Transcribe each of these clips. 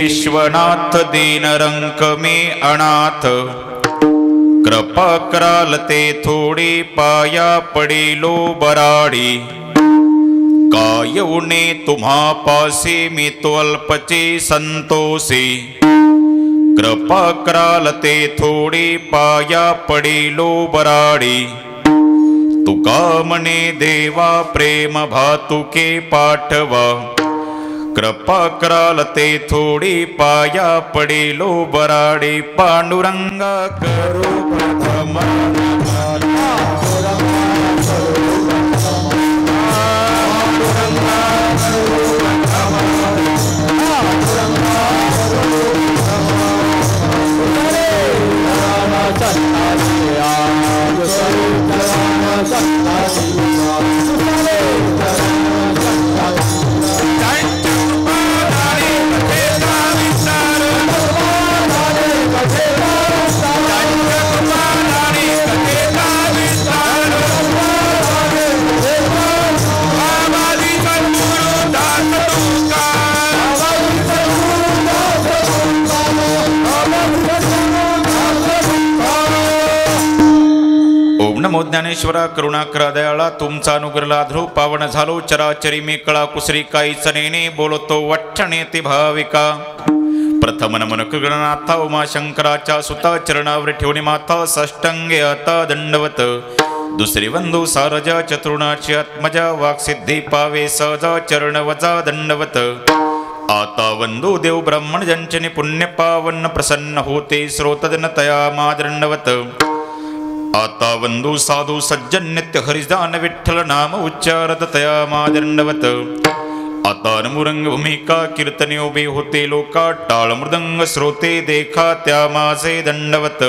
विश्वनाथ दीनरंक में अनाथ, कृपा कराल ते थोडी पाया पडेलो बराडी। काय उणे तुम्हा पासे मी तो अल्पचे संतोषी, कृपा कराल ते थोडी पाया पडेलो बराडी। तुका म्हणे देवा प्रेम भातुके पाठवा, कृपा कराल ते थोडी पाया पडेलो बराडी। पांडुरंगा करू प्रथम नमो ज्ञानेश्वरा करुणाकरा दयाळा, तुमचा अनुग्रह लाधरो पावन झालो चराचरी मी कळा कुसरी काहीच नेणे बोलतो वठ्ठणेती भाविका। प्रथम नमन कृगणनाथा उमाशंकराच्या सुता चरणावर ठेवणे माता साष्टांगे आता दंडवत। दुसरी बंधू सारजा चतुर्णाची आत्मजा वाक्सिद्धी पावे सहजा चरण वजा दंडवत। आता वंदू देव ब्राह्मण जंचने पुण्य पावन प्रसन्न होते श्रोतजन तया मा दंडवत। आता वंदू साधू सज्जन नित्य हरिदान विठ्ठल नाम उच्चारत तया मा दंडवत। आता मुरंग भूमिका कीर्तने उभे होते लोका, टाळ मृदंग श्रोते देखा त्या माझे दंडवत।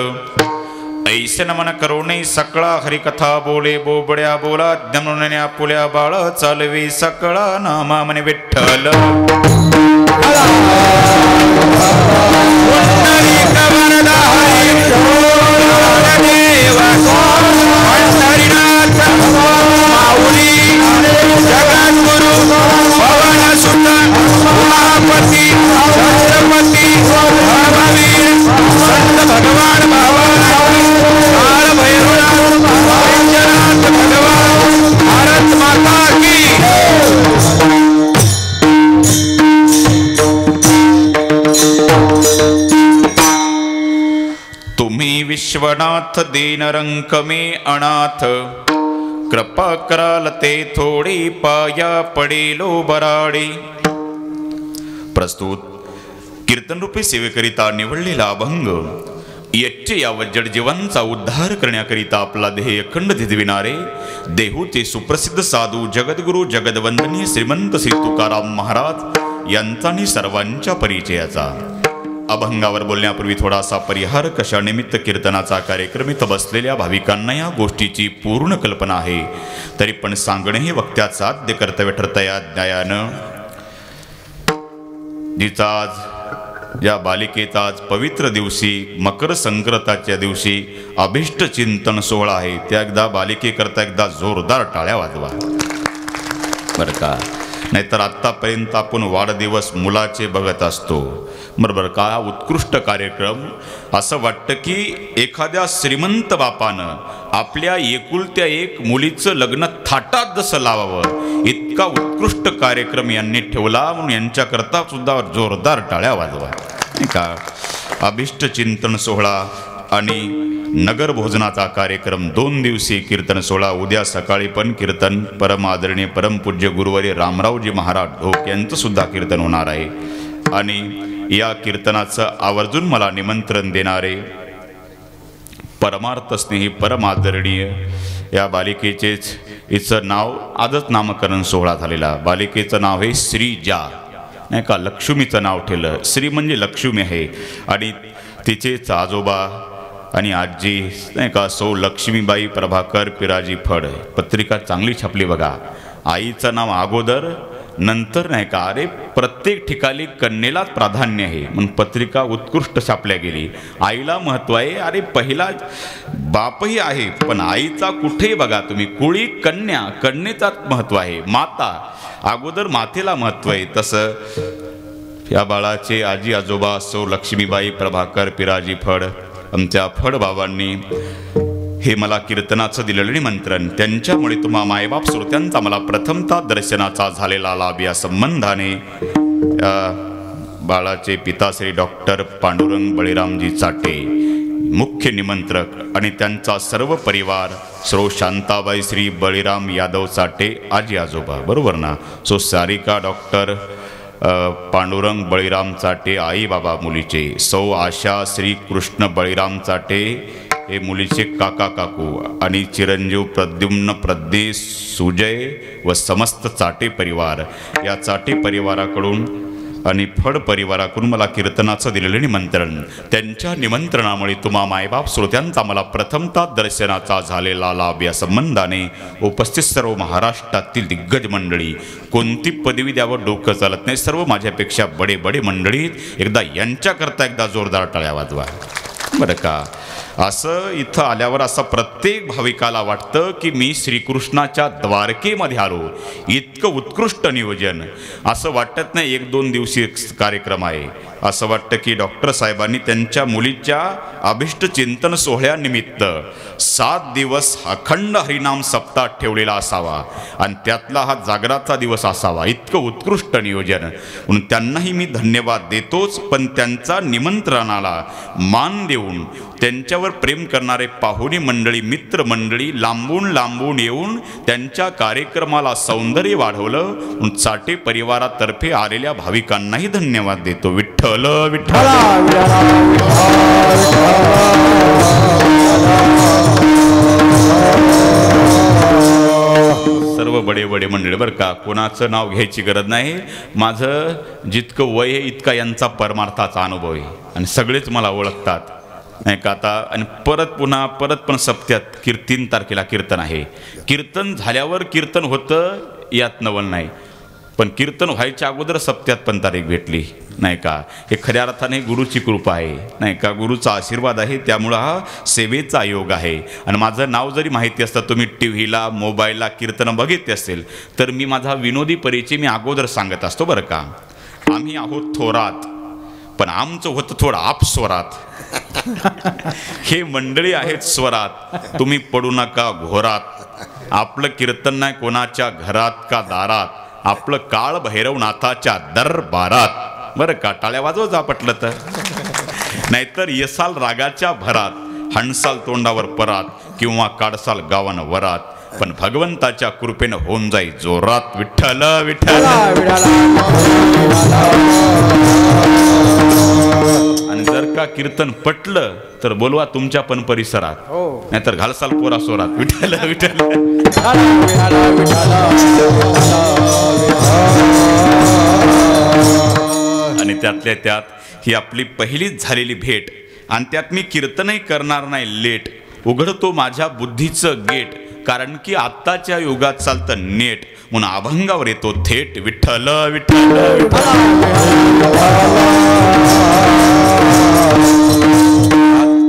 ऐसे नमन करुणे सकळा हरिकथा बोले बोबड्या बोला, ज्ञानोन्या पुल्या बाळ चालवे सकळा नामा मने विठ्ठल। विश्वनाथ दीनरंक में अनाथ, कृपा कराल ते थोडी पाया पडेलो बराडी। प्रस्तुत कीर्तन रूपी सेवेकरिता निवडलेला अभंग यच्चे या वज्जड जीवांचा उद्धार करण्याकरिता आपला ध्येय खंड धिजविणारे देहूचे सुप्रसिद्ध साधू जगद्गुरु जगदवंदनीय श्रीमंत श्री तुकाराम महाराज यांचा आणि सर्वांच्या परिचयाचा। अभंगावर बोलण्यापूर्वी थोडासा परिहार कशा निमित्त कीर्तनाचा कार्यक्रम इथं बसलेल्या भाविकांना या गोष्टीची पूर्ण कल्पना आहे, तरी पण सांगणे हे वक्त्याचं आद्य कर्तव्य ठरतया न्यायानं। जिचा आज या बालिकेचा आज पवित्र दिवशी मकर संक्रांतीच्या दिवशी अभिष्ट चिंतन सोहळा आहे, त्या एकदा बालिकेकरता एकदा जोरदार टाळ्या वाजवा बरं का। नाहीतर आत्तापर्यंत आपण वाढदिवस मुलाचे बघत असतो बरोबर का। उत्कृष्ट कार्यक्रम असं वाटतं की एखाद्या श्रीमंत बापानं आपल्या एकुलत्या एक मुलीचं लग्न थाटात जसं लावावं इतका उत्कृष्ट कार्यक्रम यांनी ठेवला, म्हणून यांच्याकरता सुद्धा जोरदार टाळ्या वाजवा नाही का। अभिष्ट चिंतन सोहळा आणि नगर भोजनाचा कार्यक्रम 2 दिवसीय कीर्तन सोहळा। उद्या सकाळी पण कीर्तन परम आदरणीय परमपूज्य गुरुवारी रामरावजी महाराज ढोक यांचं सुद्धा कीर्तन होणार आहे। आणि या कीर्तनाचं आवर्जून मला निमंत्रण देणारे परमार्थ स्नेही परम आदरणीय या बालिकेचेच हिचं नाव आजच नामकरण सोहळा झालेला। बालिकेचं नाव आहे श्रीजा नाही का, लक्ष्मीचं नाव ठेवलं। श्री म्हणजे लक्ष्मी आहे आणि तिचेच आजोबा आणि आजी नाही का सौ लक्ष्मीबाई प्रभाकर पिराजी फड। पत्रिका चांगली छापली बघा। आईचं नाव अगोदर नंतर नाही का, अरे प्रत्येक ठिकाणी कन्येलाच प्राधान्य आहे म्हणून पत्रिका उत्कृष्ट छापल्या गेली। आईला महत्व आहे, अरे पहिला बापही आहे पण आईचा कुठेही बघा तुम्ही कुळी कन्या, कन्येचाच महत्व आहे। माता अगोदर मातेला महत्व आहे। तसं या बाळाचे आजी आजोबा सौ लक्ष्मीबाई प्रभाकर पिराजी फड आमच्या फड बाबांनी हे मला कीर्तनाचं दिलेलं निमंत्रण, त्यांच्यामुळे तुम्हा मायबाप श्रोत्यांचा मला प्रथमतः दर्शनाचा झालेला लाभ या संबंधाने बाळाचे पिता श्री डॉक्टर पांडुरंग बळीरामजी चाटे मुख्य निमंत्रक आणि त्यांचा सर्व परिवार श्रो शांताबाई श्री बळीराम यादव चाटे आजी आजोबा, बरोबर ना? सो सारिका डॉक्टर पांडुरंग बळीराम चाटे आई बाबा मुलीचे, सौ आशा श्री कृष्ण बळीराम चाटे हे मुलीचे काका काकू आणि चिरंजीव प्रद्युम्न प्रदेश सुजय व समस्त चाटे परिवार या चाटे परिवाराकडून आणि फड परिवाराकडून मला कीर्तनाचं दिलेलं निमंत्रण, त्यांच्या निमंत्रणामुळे तुम्हा मायबाप श्रोत्यांचा मला प्रथमतः दर्शनाचा झालेला लाभ या संबंधाने उपस्थित सर्व महाराष्ट्रातील दिग्गज मंडळी, कोणती पदवी द्यावं डोकं चालत नाही, सर्व माझ्यापेक्षा बडे बडे मंडळी, एकदा यांच्याकरता एकदा जोरदार टाळ्या वाजवा बरं का. असं इथं आल्यावर असं प्रत्येक भाविकाला वाटतं की मी श्रीकृष्णाच्या द्वारकेमध्ये आलो, इतकं उत्कृष्ट नियोजन. असं वाटत नाही एक दोन दिवसीय कार्यक्रम आहे, असं वाटतं की डॉक्टर साहेबांनी त्यांच्या मुलीच्या अभिष्ट चिंतन सोहळ्यानिमित्त 7 दिवस अखंड हरिनाम सप्ताह ठेवलेला असावा आणि त्यातला हा जागराचा दिवस असावा, इतकं उत्कृष्ट नियोजन. म्हणून त्यांनाही मी धन्यवाद देतोच, पण त्यांचा निमंत्रणाला मान देऊन त्यांच्यावर प्रेम करणारे पाहुणे मंडळी, मित्र मंडळी लांबून लांबून येऊन त्यांच्या कार्यक्रमाला सौंदर्य वाढवलं म्हणून चाटे परिवारातर्फे आलेल्या भाविकांनाही धन्यवाद देतो. विठ्ठल विठ्ठल. सर्व बडे बडे मंडळी बरं का, कोणाचं नाव घ्यायची गरज नाही. माझं जितकं वय आहे इतका यांचा परमार्थाचा अनुभव आहे आणि सगळेच मला ओळखतात नाही का. आता आणि परत पण सप्त्यात 3 तारखेला कीर्तन आहे. कीर्तन झाल्यावर कीर्तन होतं यात नवल नाही, पण कीर्तन व्हायच्या अगोदर सप्त्यात पण तारीख भेटली नाही का. हे खऱ्या अर्थाने गुरुची कृपा आहे नाही का, गुरुचा आशीर्वाद आहे, त्यामुळं हा सेवेचा योग आहे. आणि माझं नाव जरी माहिती असतं, तुम्ही टी व्हीला मोबाईलला कीर्तन बघितले असेल तर मी माझा विनोदी परिचय मी अगोदर सांगत असतो बरं का. आम्ही आहोत थोरात, पण आमचं होतं थोडं आपस्वरात. हे मंडळी आहेत स्वरात, तुम्ही पडू नका घोरात. आपलं कीर्तन नाही कोणाच्या घरात का दारात, आपलं काळ भैरवनाथाच्या दरबारात बरं का. टाळ्या वाजव जा पटलं तर, नाहीतर येसाल रागाच्या भरात, हणसाल तोंडावर परात किंवा काढसाल गावान वरात, पण भगवंताच्या कृपेनं होऊन जाई जोरात. विठ्ठल विठ्ठल. आणि जर का कीर्तन पटलं तर बोलवा तुमच्या पण परिसरात, नाहीतर घालसाल पोरा सोरात. विठ्ठल विठ्ठल. आणि त्यातल्या त्यात ही आपली पहिलीच झालेली भेट आणि त्यात मी कीर्तनही करणार नाही लेट, उघडतो माझ्या बुद्धीचं गेट, कारण की आत्ताच्या युगात चालतं नेट, म्हणून अभंगावर येतो थेट. विठ्ठल विठ्ठल.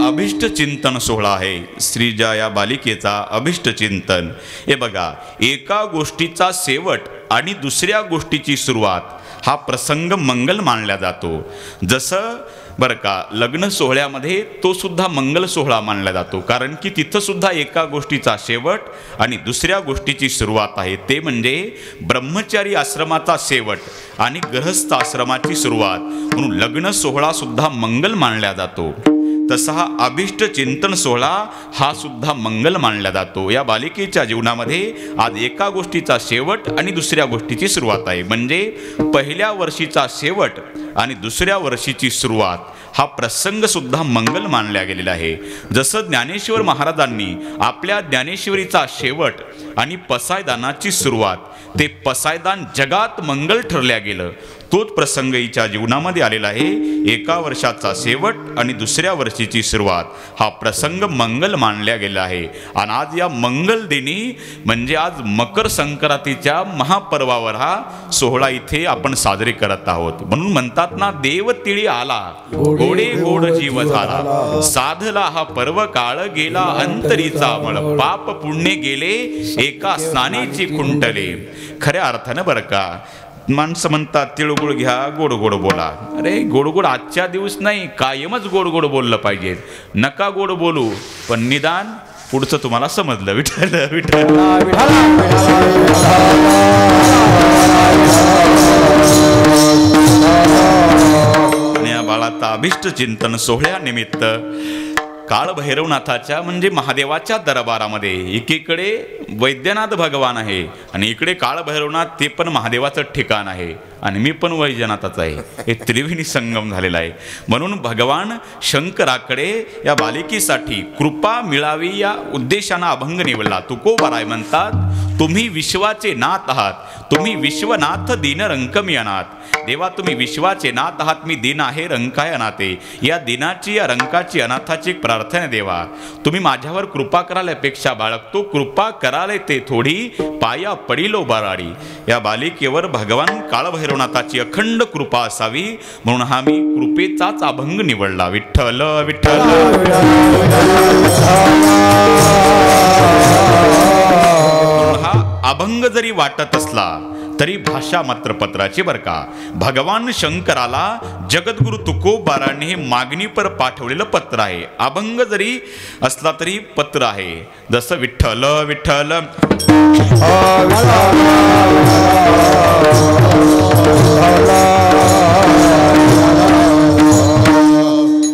अभिष्ट चिंतन सोहळा आहे श्रीजा या बालिकेचा अभिष्ट चिंतन. हे बघा, एका गोष्टीचा शेवट आणि दुसऱ्या गोष्टीची सुरुवात हा प्रसंग मंगल मानला जातो. जसं बरं का लग्न सोहळ्यामध्ये तो सुद्धा मंगल सोहळा मानला जातो, कारण की तिथं सुद्धा एका गोष्टीचा शेवट आणि दुसऱ्या गोष्टीची सुरुवात आहे, ते म्हणजे ब्रह्मचारी आश्रमाचा शेवट आणि गृहस्थ आश्रमाची सुरुवात, म्हणून लग्न सोहळा सुद्धा मंगल मानला जातो. तसा हा अभिष्ट चिंतन सोहळा हा सुद्धा मंगल मानला जातो. या बालिकेच्या जीवनामध्ये आज एका गोष्टीचा शेवट आणि दुसऱ्या गोष्टीची सुरुवात आहे, म्हणजे पहिल्या वर्षीचा शेवट आणि दुसऱ्या वर्षीची सुरुवात हा प्रसंग सुद्धा मंगल मानला गेलेला आहे. जसं ज्ञानेश्वर महाराजांनी आपल्या ज्ञानेश्वरीचा शेवट आणि पसायदानाची सुरुवात, ते पसायदान जगात मंगल ठरल्या गेलं, तोच प्रसंग हिच्या जीवनामध्ये आलेला आहे. एका वर्षाचा शेवट आणि दुसऱ्या वर्षीची सुरुवात हा प्रसंग मंगल मानला गेला आहे. आणि आज या मंगल दिनी म्हणजे आज मकर संक्रांतीच्या महापर्वावर हा सोहळा इथे आपण साजरे करत आहोत. म्हणून म्हणतात ना, देव तिळी आला गोडे गोड जीव झाला, साधला हा पर्व काळ गेला अंतरीचा मळ, पाप पुण्य गेले एका स्नानेची कुंटले. खऱ्या अर्थानं बरं का, माणसं म्हणतात तिळगुळ घ्या गोड गोड बोला. अरे गोड गोड आजच्या दिवस नाही, कायमच गोड गोड बोललं पाहिजे. नका गोड बोलू, पण निदान पुढचं तुम्हाला समजलं. विठ्ठल विठ्ठल. आणि या बाळाचा अभिष्ट चिंतन सोहळ्यानिमित्त काळभैरवनाथाच्या म्हणजे महादेवाच्या दरबारामध्ये एकीकडे वैद्यनाथ भगवान आहे आणि इकडे काळभैरवनाथ, ते पण महादेवाचं ठिकाण आहे आणि मी पण वैद्यनाथाचा आहे. हे त्रिवेणी संगम झालेला आहे. म्हणून भगवान शंकराकडे या बालिकेसाठी कृपा मिळावी या उद्देशानं अभंग निवडला. तुकोबाराय म्हणतात, तुम्ही विश्वाचे नाथ आहात, तुम्ही विश्वनाथ दीन रंकमी अनाथ. देवा तुम्ही विश्वाचे नाथ आहात, मी दीन आहे रंकाय अनाथे. या दिनाची या रंकाची अनाथाची एक प्रार्थना देवा. तुम्ही माझ्यावर कृपा कराल अपेक्षा बाळगतो, कृपा कराल ते थोडी पाया पडिलो बराडी. या बालिकेवर भगवान काळभैरवनाथाची अखंड कृपा असावी म्हणून हा मी कृपेचाच अभंग निवडला. विठ्ठल विठ्ठल. हा अभंग जरी वाटत असला तरी भाषा मात्र पत्राची बर का. भगवान शंकराला जगद्गुरु तुकोबारांनी हे मागणी पर पाठवलेलं पत्र आहे. अभंग जरी असला तरी पत्र आहे. जसं विठ्ठल विठ्ठल.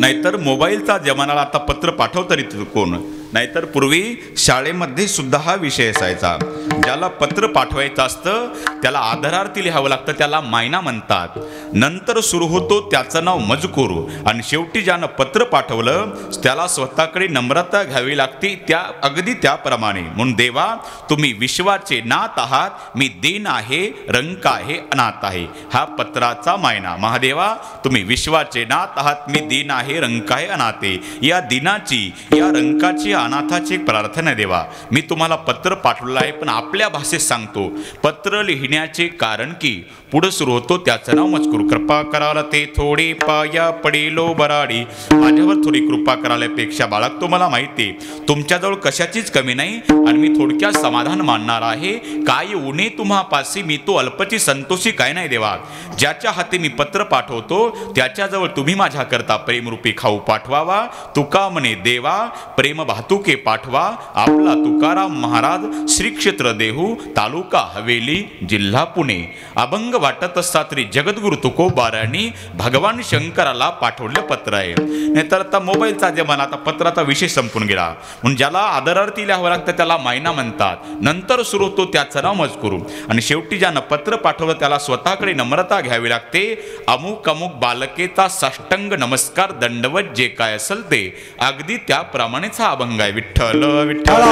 नाहीतर मोबाईलचा जमानाला आता पत्र पाठवता येतं कोण. नाहीतर पूर्वी शाळेमध्ये सुद्धा हा विषय असायचा. ज्याला पत्र पाठवायचं असतं त्याला आदरार्थी लिहावं लागतं, त्याला मायना म्हणतात. नंतर सुरू होतो त्याचं नाव मजकूर आणि शेवटी ज्यानं पत्र पाठवलं त्याला स्वतःकडे नम्रता घ्यावी लागते, त्या अगदी त्याप्रमाणे. म्हणून देवा तुम्ही विश्वाचे नाथ आहात, मी दीन आहे रंक आहे अनाथ आहे. हा पत्राचा मायना. महादेवा तुम्ही विश्वाचे नाथ आहात, मी दीन आहे रंक आहे अनाथ आहे. या दिनाची या रंकाची अनाथाची एक प्रार्थना देवा. मी तुम्हाला पत्र पाठवलं आहे पण आपल्या भाषेत सांगतो. पत्र लिहिण्याचे कारण की पुढे सुरू होतो त्याचं नाव मजकूर. कृपा कराल ते थोडी पाया पडिलो बराडी. माझ्यावर थोडी कृपा करायपेक्षा बाळगतो, मला माहिती तुमच्याजवळ कशाचीच कमी नाही आणि मी थोडक्यात समाधान मानणार आहे. काय उणे तुम्हापासी, मी तो अल्पची संतोषी काय नाही देवा. ज्याच्या हाती मी पत्र पाठवतो त्याच्याजवळ तुम्ही माझ्या करता प्रेमरूपी खाऊ पाठवावा. तुका म्हणे देवा प्रेम भातुके पाठवा. आपला तुकाराम महाराज, श्री क्षेत्र देहू, तालुका हवेली, जिल्हा पुणे. अभंग वाटत असता तरी जगद्गुरु तुकोबारांनी भगवान शंकराला पाठवलेलं पत्र आहे. नाहीतर आता मोबाईलचा जमाना, आता पत्राचा विषय संपून गेला. म्हणून ज्याला आदरार्थी लिहावं लागतं त्याला मायना म्हणतात. नंतर सुरू होतो त्याचं नाव मजकूर आणि शेवटी ज्यानं पत्र पाठवलं त्याला स्वतःकडे नम्रता घ्यावी लागते. अमुक अमुक बालकेचा साष्टांग नमस्कार दंडवत जे काय असेल ते अगदी त्याप्रमाणेच हा अभंग आहे. विठ्ठल विठ्ठल.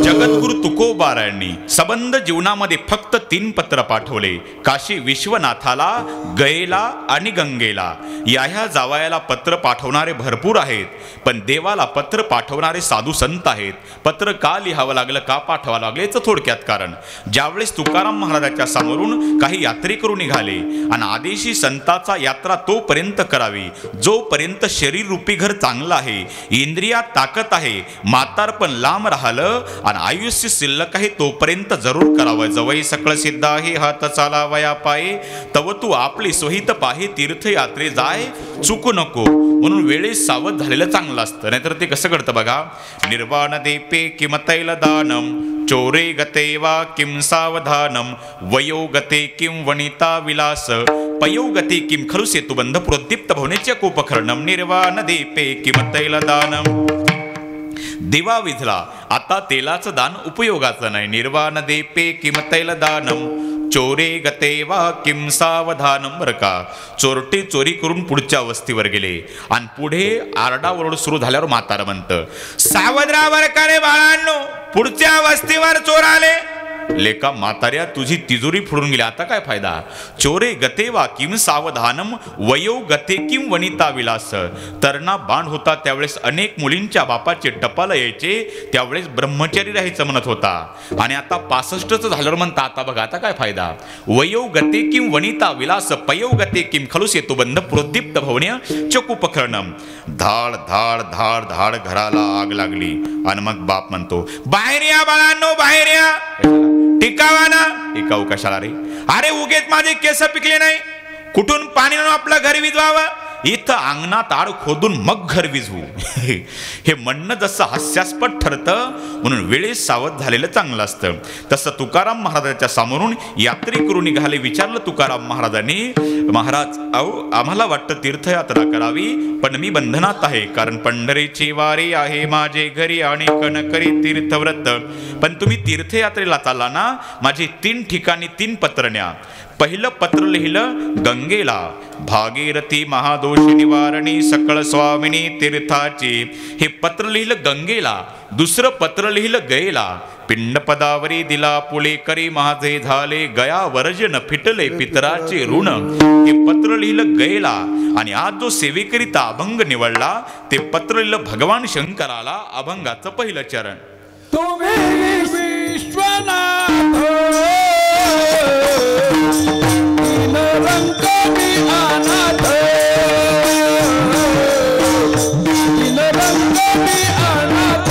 जगद्गुरु तुकोबारांनी संबंध जीवनामध्ये फक्त 3 पत्र पाठवले. काशी विश्वनाथाला, गयेला आणि गंगेला. या जावयाला पत्र पाठवणारे भरपूर आहेत पण देवाला पत्र पाठवणारे साधू संत आहेत. पत्र का लिहावं लागलं, का पाठवावं लागलं याचं थोडक्यात कारण. ज्यावेळेस तुकाराम महाराजाच्या समोरून काही यात्रेकरू निघाले आणि आदेशी संताचा यात्रा तोपर्यंत करावी जोपर्यंत शरीर रूपी घर चांगलं आहे, इंद्रियात ताकद आहे, म्हातारपण लांब राहिलं आणि आयुष्य शिल्लक आहे तोपर्यंत जरूर करावं. जवई सकळ सिद्ध आहे हात चालावया पाये, तव तू आपली सोहित पाहे तीर्थयात्रे जाय चुकू नको. म्हणून वेळेस सावध झालेलं चांगलं असतं. नाहीतर ते कसं घडतं बघा. निर्वाण देपे किम तैल दानम, चोरे गते वा किम सावधानम, वयो गते किम वनिता विलास, पयो गते किम खलु सेतुबंध प्रोद्दीप्त भवनेच्या कोपखरणम. निर्वाण देपे किम तैल दानम. दिवा विझला आता तेलाचं दान उपयोगाचं नाही. निर्वाण देपे किम तैल दानम, चोरे गते वा किम सावधानम. बरं का, चोरटे चोरी करून पुढच्या वस्तीवर गेले आणि पुढे आरडाओरड सुरू झाल्यावर म्हातारं म्हणतं, सावध राहा बरं का रे बाळांनो, पुढच्या वस्तीवर चोर आले. लेका म्हाताऱ्या तुझी तिजोरी फोडून गेली, आता काय फायदा. चोरे गते वा किम सावधानम वयो गते किम वनिता विलास. तरणा बांड होता त्यावेळेस अनेक मुलींच्या बापाचे टपाल यायचे, त्यावेळेस ब्रह्मचारी राहायचं म्हणत होता. आणि आता 65च झालं म्हणता, आता बघा आता काय फायदा. वयो गते किम वनिता विलास पयो गते किम खलुस येतो बंध प्रोद्दीप्त भवन्य चकुपकरणम. धाड धाड धाड धाड घराला आग लागली. आणि मग बाप म्हणतो, बाहेर या बाळांनो, बाहेर या. टिकावा ना. टिकाऊ कशाला रे. अरे उगेच माझे केस पिकले नाही, कुठून पाणी आणून आपलं घर विजवावं. इथं अंगणात आड खोदून मग घर विझवू. हे म्हणणं जसं हास्यास्पद ठरतं, म्हणून वेळेस सावध झालेलं चांगलं असतं. तसं तुकाराम महाराजांच्या समोरून यात्रेकरू निघाले. विचारलं तुकाराम महाराजांनी, महाराज अहो आम्हाला वाटतं तीर्थयात्रा करावी, पण मी बंधनात आहे, कारण पंढरीची वारी आहे माझे घरी आणि कणकरी तीर्थव्रत. पण तुम्ही तीर्थयात्रेला चालला ना, माझी 3 ठिकाणी 3 पत्र न्या. पहिलं पत्र लिहिलं गंगेला, भागीरथी महादोषी निवारणी सकळ स्वामिनी तीर्थाची. हे पत्र लिहिलं गंगेला. दुसरं पत्र लिहिलं गयेला, पिंडपदावरी दिला पुलेकरी माझे झाले गया वर्जन फिटले पितराचे ऋण. हे पत्र लिहिलं गयेला. आणि आज जो सेवेकरिता अभंग निवडला ते पत्र लिहिलं भगवान शंकराला, अभंगाचं पहिलं चरण. तुम्ही विश्वनाथ रंग मी अनाथ, रंग मी अनाथ.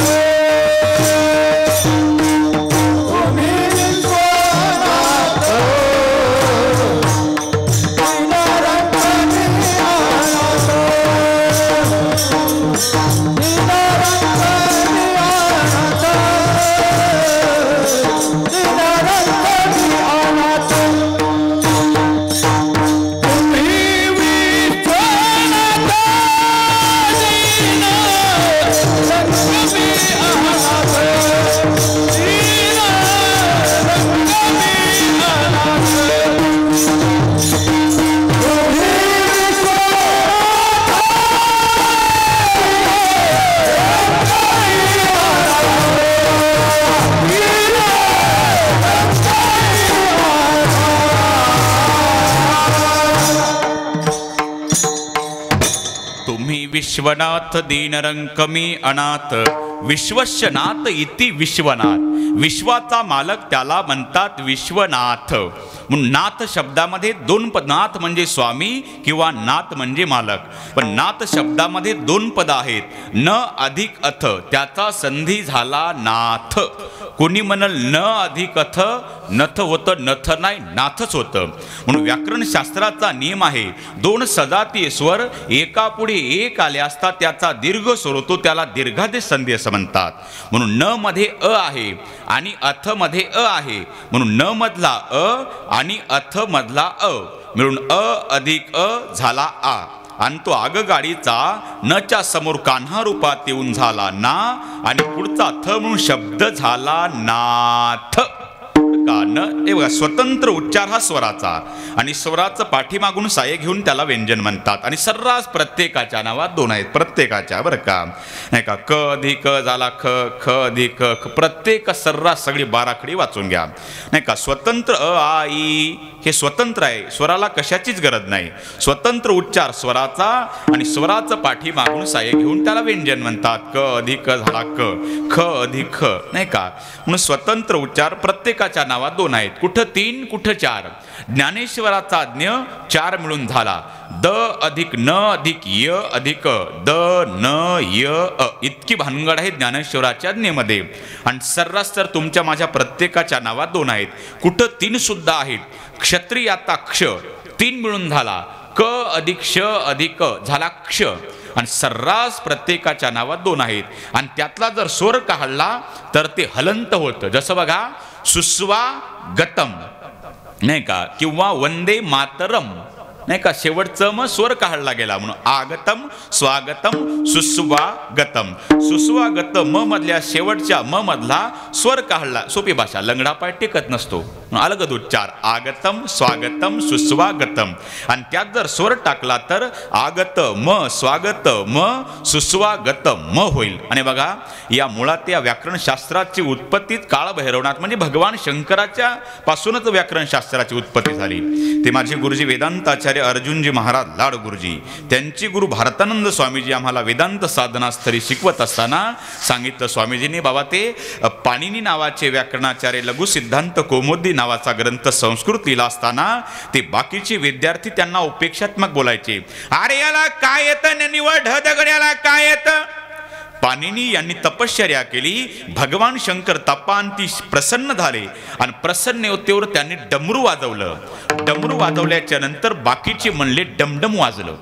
तुम्ही विश्वनाथ रंग मी अनाथ, विश्वनाथ दीनरंकमी अनाथ. विश्वस्य नाथ इति विश्वनाथ. विश्वाचा मालक त्याला म्हणतात विश्वनाथ. म्हणून नाथ शब्दामध्ये 2 पद. नाथ म्हणजे स्वामी किंवा नाथ म्हणजे मालक. पण नाथ शब्दामध्ये 2 पद आहेत. न अधिक अथ, त्याचा संधी झाला नाथ. कोणी म्हणल न अधिक अथ नथ होतं, नथ नाही नाथच होतं. म्हणून व्याकरण शास्त्राचा नियम आहे, 2 सजातीय स्वर एका पुढे एक आले असता त्याचा दीर्घ स्वर होतो, त्याला दीर्घादेश संधी असं म्हणतात. म्हणून न मध्ये अ आहे आणि अथ मध्ये अ आहे. म्हणून न मधला अ आणि अथ मधला अ मिळून अ अधिक अ झाला आ. आणि तो आगगाडीचा नच्या समोर कान्हा रूपात येऊन झाला ना, आणि पुढचा थ म्हणून शब्द झाला नाथ. हे बघा, स्वतंत्र उच्चार हा स्वराचा, आणि स्वराचं पाठीमागून साये घेऊन त्याला व्यंजन म्हणतात. आणि सर्रास प्रत्येकाच्या नावात 2 आहेत, प्रत्येकाच्या, बरं का, नाही का. क अधिक झाला ख, ख अधिक ख. प्रत्येक सर्रास सगळी 12 खडी वाचून घ्या, नाही का. स्वतंत्र अ आ ई हे स्वतंत्र आहे, स्वराला कशाचीच गरज नाही. स्वतंत्र उच्चार स्वराचा, आणि स्वराचं पाठीमागून साये घेऊन त्याला व्यंजन म्हणतात. क अधिक झाला क, ख अधिक ख, नाही का. म्हणून स्वतंत्र उच्चार प्रत्येकाच्या नावात 2 आहेत. कुठं 3 कुठं 4. ज्ञानेश्वराचा ज्ञ 4 मिळून झाला. द अधिक न अधिक य अधिक द न य अ. इतकी भानगड आहे ज्ञानेश्वराच्या ज्ञेमध्ये. आणि सर्रास तर तुमच्या माझ्या प्रत्येकाच्या नावात 2 आहेत. कुठं 3 सुद्धा आहेत. क्षत्रियाचा क्ष 3 मिळून झाला. क अधिक श अधिक झाला क्ष. आणि सर्रास प्रत्येकाच्या नावात 2 आहेत. आणि त्यातला जर स्वर काढला तर ते हलंत होतं. जसं बघा, सुस्वा गतम, नाही का, किंवा वंदे मातरम, नाही का, शेवटचं मग स्वर काढला गेला म्हणून आगतम स्वागतम सुस्वागतम. सुस्वागत म मधल्या शेवटच्या म मधला स्वर काढला. सोपी भाषा, लंगडा पाय टेकत नसतो, अलगद उच्चार आगतम स्वागतम सुस्वागतम. आणि त्यात जर स्वर टाकला तर आगत म स्वागत म सुस्वागत म होईल. आणि बघा, या मुळात या व्याकरण शास्त्राची उत्पत्ती काळभैरवनाथ म्हणजे भगवान शंकराच्या पासूनच व्याकरण शास्त्राची उत्पत्ती झाली. ते माझे गुरुजी वेदांताचार्य अर्जुनजी महाराज लाड गुरुजी, त्यांची गुरु भारतानंद स्वामीजी आम्हाला वेदांत साधनास्थळी शिकवत असताना सांगितलं स्वामीजींनी, बाबा ते पाणिनी नावाचे व्याकरणाचार्य लघु सिद्धांत कौमुदी नावाचा ग्रंथ संस्कृत लिहिला असताना ते बाकीचे विद्यार्थी त्यांना उपेक्षात्मक बोलायचे. अरे याला काय येतं, निवड दगड्याला काय येतं. पाणिनी यांनी तपश्चर्या केली, भगवान शंकर तपांती प्रसन्न झाले आणि प्रसन्नतेवर त्यांनी डमरू वाजवलं. डमरू वाजवल्याच्या नंतर बाकीचे म्हणले डमडम वाजलं,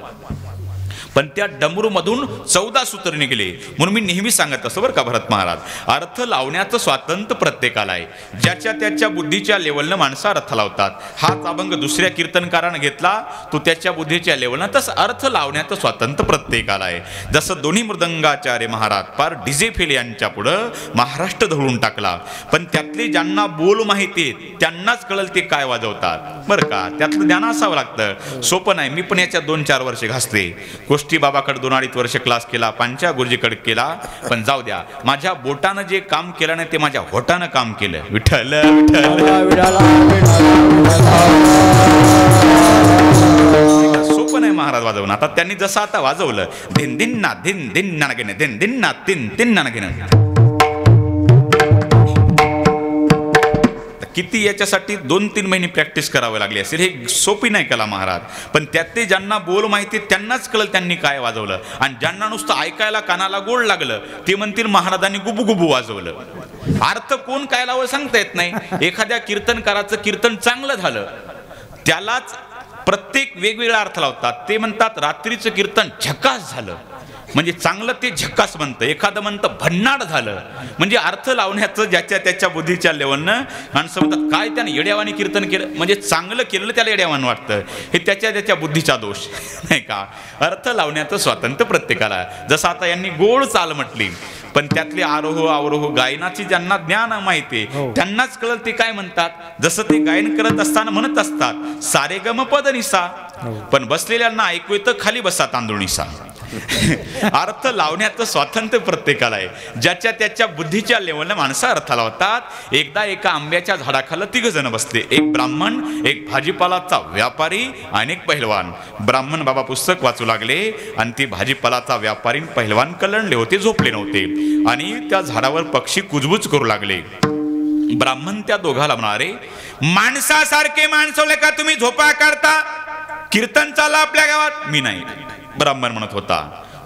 पण त्या डमरूमधून 14 सूत्र निघले. म्हणून मी नेहमी सांगत असतो बरं का भरत महाराज, अर्थ लावण्याचं स्वातंत्र्य प्रत्येकाला आहे. ज्याच्या त्याच्या बुद्धीच्या लेवलनं माणसं अर्थ लावतात. हाच अभंग दुसऱ्या कीर्तनकारानं घेतला, तो त्याच्या बुद्धीच्या लेवलनं, तसं अर्थ लावण्याचं स्वातंत्र्य प्रत्येकाला आहे. जसं दोन्ही मृदंगाचार्य महाराज पार डीजे फेल यांच्या पुढं महाराष्ट्र धरून टाकला, पण त्यातले ज्यांना बोल माहिती त्यांनाच कळल ते काय वाजवतात बरं का. त्यातलं ज्ञान असावं लागतं, सोपं नाही. मी पण याच्यात 2-4 वर्ष घासले. गोष्टी बाबाकडे 2-2.5 वर्ष क्लास केला, पांच्या गुरुजीकडे केला, पण जाऊ द्या, माझ्या बोटानं जे काम केलं नाही ते माझ्या होटानं काम केलं. विठ्ठल विठ्ठल. सोपं नाही महाराज वाजवणं. आता त्यांनी जसं आता वाजवलं, धिन धिन्ना धिन धिन नानगेन धिन धिन्ना तिन तिन नानगेन. किती याच्यासाठी 2-3 महिने प्रॅक्टिस करावी लागली असेल. हे सोपी नाही कला महाराज, पण त्यात ज्यांना बोल माहिती त्यांनाच कळलं त्यांनी काय वाजवलं. आणि ज्यांना नुसतं ऐकायला कानाला गोड लागलं ते म्हणतील महाराजांनी गुबू गुबू वाजवलं. अर्थ कोण काय लावलं सांगता येत नाही. एखाद्या कीर्तनकाराचं कीर्तन चांगलं झालं, त्यालाच प्रत्येक वेगवेगळा अर्थ लावतात. ते म्हणतात रात्रीचं कीर्तन झकास झालं म्हणजे चांगलं, ते झक्कास म्हणतं. एखादं म्हणतं भन्नाड झालं म्हणजे अर्थ लावण्याचं ज्याच्या त्याच्या बुद्धीच्या लेवलनं माणसं म्हणतात काय त्याने येड्यावानी कीर्तन केलं, म्हणजे चांगलं केलं त्याला येड्यावान वाटतं. हे त्याच्या त्याच्या बुद्धीचा दोष नाही का. अर्थ लावण्याचं स्वातंत्र्य प्रत्येकाला. जसं आता यांनी गोड चाल म्हटली, पण त्यातले आरोह अवरोह गायनाची ज्यांना ज्ञान माहिती त्यांनाच कळलं ते काय म्हणतात. जसं ते गायन करत असताना म्हणत असतात सारे गम पद निसा, पण बसलेल्यांना ऐकू येतं खाली बसा तांदूळ निसा. अर्थ लावण्याचं स्वातंत्र्य प्रत्येकाला आहे. ज्याच्या त्याच्या बुद्धीच्या लेवलने माणसं अर्थ लावतात. एकदा एका आंब्याच्या झाडाखाली 3 जण बसले, एक ब्राह्मण, एक भाजीपालाचा व्यापारी आणि एक पहिलवान. ब्राह्मण बाबा पुस्तक वाचू लागले आणि ती भाजीपालाचा व्यापारी पहिलवान कलंडले होते, झोपले नव्हते आणि त्या झाडावर पक्षी कुजबुज करू लागले. ब्राह्मण त्या दोघाला म्हणाले, माणसासारखे माणसवले का तुम्ही झोपा काढता? कीर्तन चाललं आपल्या गावात. मी नाही, ब्राह्मण म्हणत होता.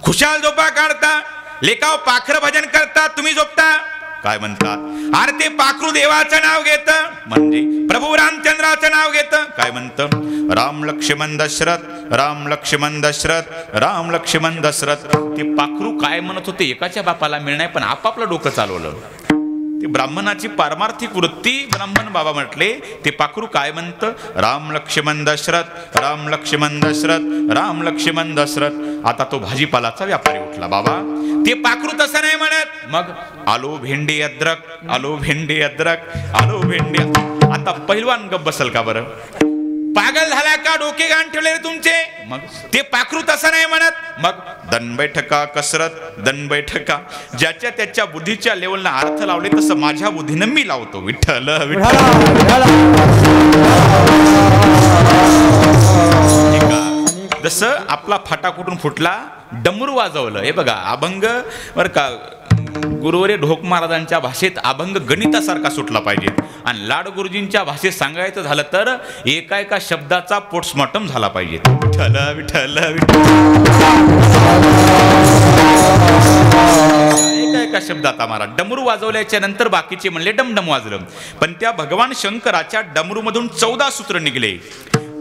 खुशाल झोपा काढता, लेकाव पाखर भजन करता, तुम्ही झोपता. काय म्हणतात? अरे ते पाखरू देवाचं नाव घेत, म्हणजे प्रभू रामचंद्राचं नाव घेत. काय म्हणतं? राम लक्ष्मण दशरथ, राम लक्ष्मण दशरथ, राम लक्ष्मण दशरथ. ते पाखरू काय म्हणत होते एकाच्या बापाला मिळणार, पण आपापलं डोकं चालवलं. ब्राह्मणाची पारमार्थिक वृत्ती ब्राह्मण बाबा म्हटले. ते पाखरू काय म्हणतं? राम लक्ष्मण दशरथ, राम लक्ष्मण दशरथ, राम लक्ष्मण दशरथ. आता तो भाजीपालाचा व्यापारी उठला. बाबा ते पाखरू तसं नाही म्हणत. मग आलो भेंडी अद्रक, आलो भेंडी अद्रक, आलो भेंडी. आता पहिलवान गप बसल का बरं? पागल झाला का? डोके गाण ठेवले तुमचे? मग ते पाखरू तसं नाही म्हणत. मग दन बैठका कसरत, दन बैठका. ज्याच्या त्याच्या बुद्धीच्या लेवलला अर्थ लावले तसं माझ्या बुद्धीनं मी लावतो. विठ्ठल विठ्ठल. जसं आपला फाटा कुठून फुटला, डमरू वाजवलं. हे बघा अभंग बरं का, गुरुवर्य ढोक महाराजांच्या भाषेत अभंग गणितासारखा सुटला पाहिजे. आणि लाड गुरुजींच्या भाषेत सांगायचं झालं तर एका एका शब्दाचा पोस्टमॉर्टम झाला पाहिजे. विठ्ठल विठ्ठल एका एका शब्दात आम्हाला. डमरू वाजवल्याच्या नंतर बाकीचे म्हणले डमडम वाजलं. पण त्या भगवान शंकराच्या डमरूमधून 14 सूत्र निघले.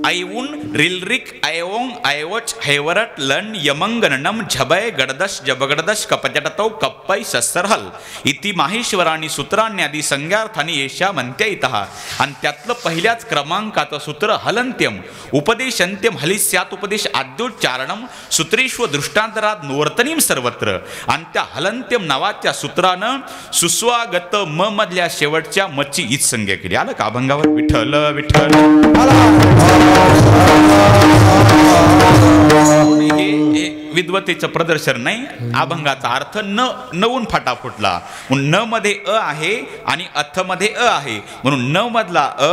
ऐऊन रिलरिक ऐओंग ऐवच हैवरट लन यमंगनम झबय गडदश जबगडदश कपजटतौ कप्पै सस्सरहल इति माहेश्वराणी सूत्रांनी संज्ञार्थाने येशा म्हणत्या इतः. आणि त्यातलं पहिल्याच क्रमांकाचं सूत्र हलंत्यम उपदेशंत्यम हलिस्यात उपदेश आद्योच्चारणम सूत्रेश्व दृष्टांतरात नवर्तनीम सर्वत्र. आणि त्या हलंत्यम नावाच्या सूत्रानं सुस्वागत म मधल्या शेवटच्या मची हीच संज्ञा केली. आलं का अभंगावर? विठ्ठल विठ्ठल. हे विद्वतेचं प्रदर्शन नाही. अभंगाचा अर्थ नवून फाटा फुटला. न मध्ये अ आहे आणि अथ मध्ये अ आहे म्हणून न मधला अ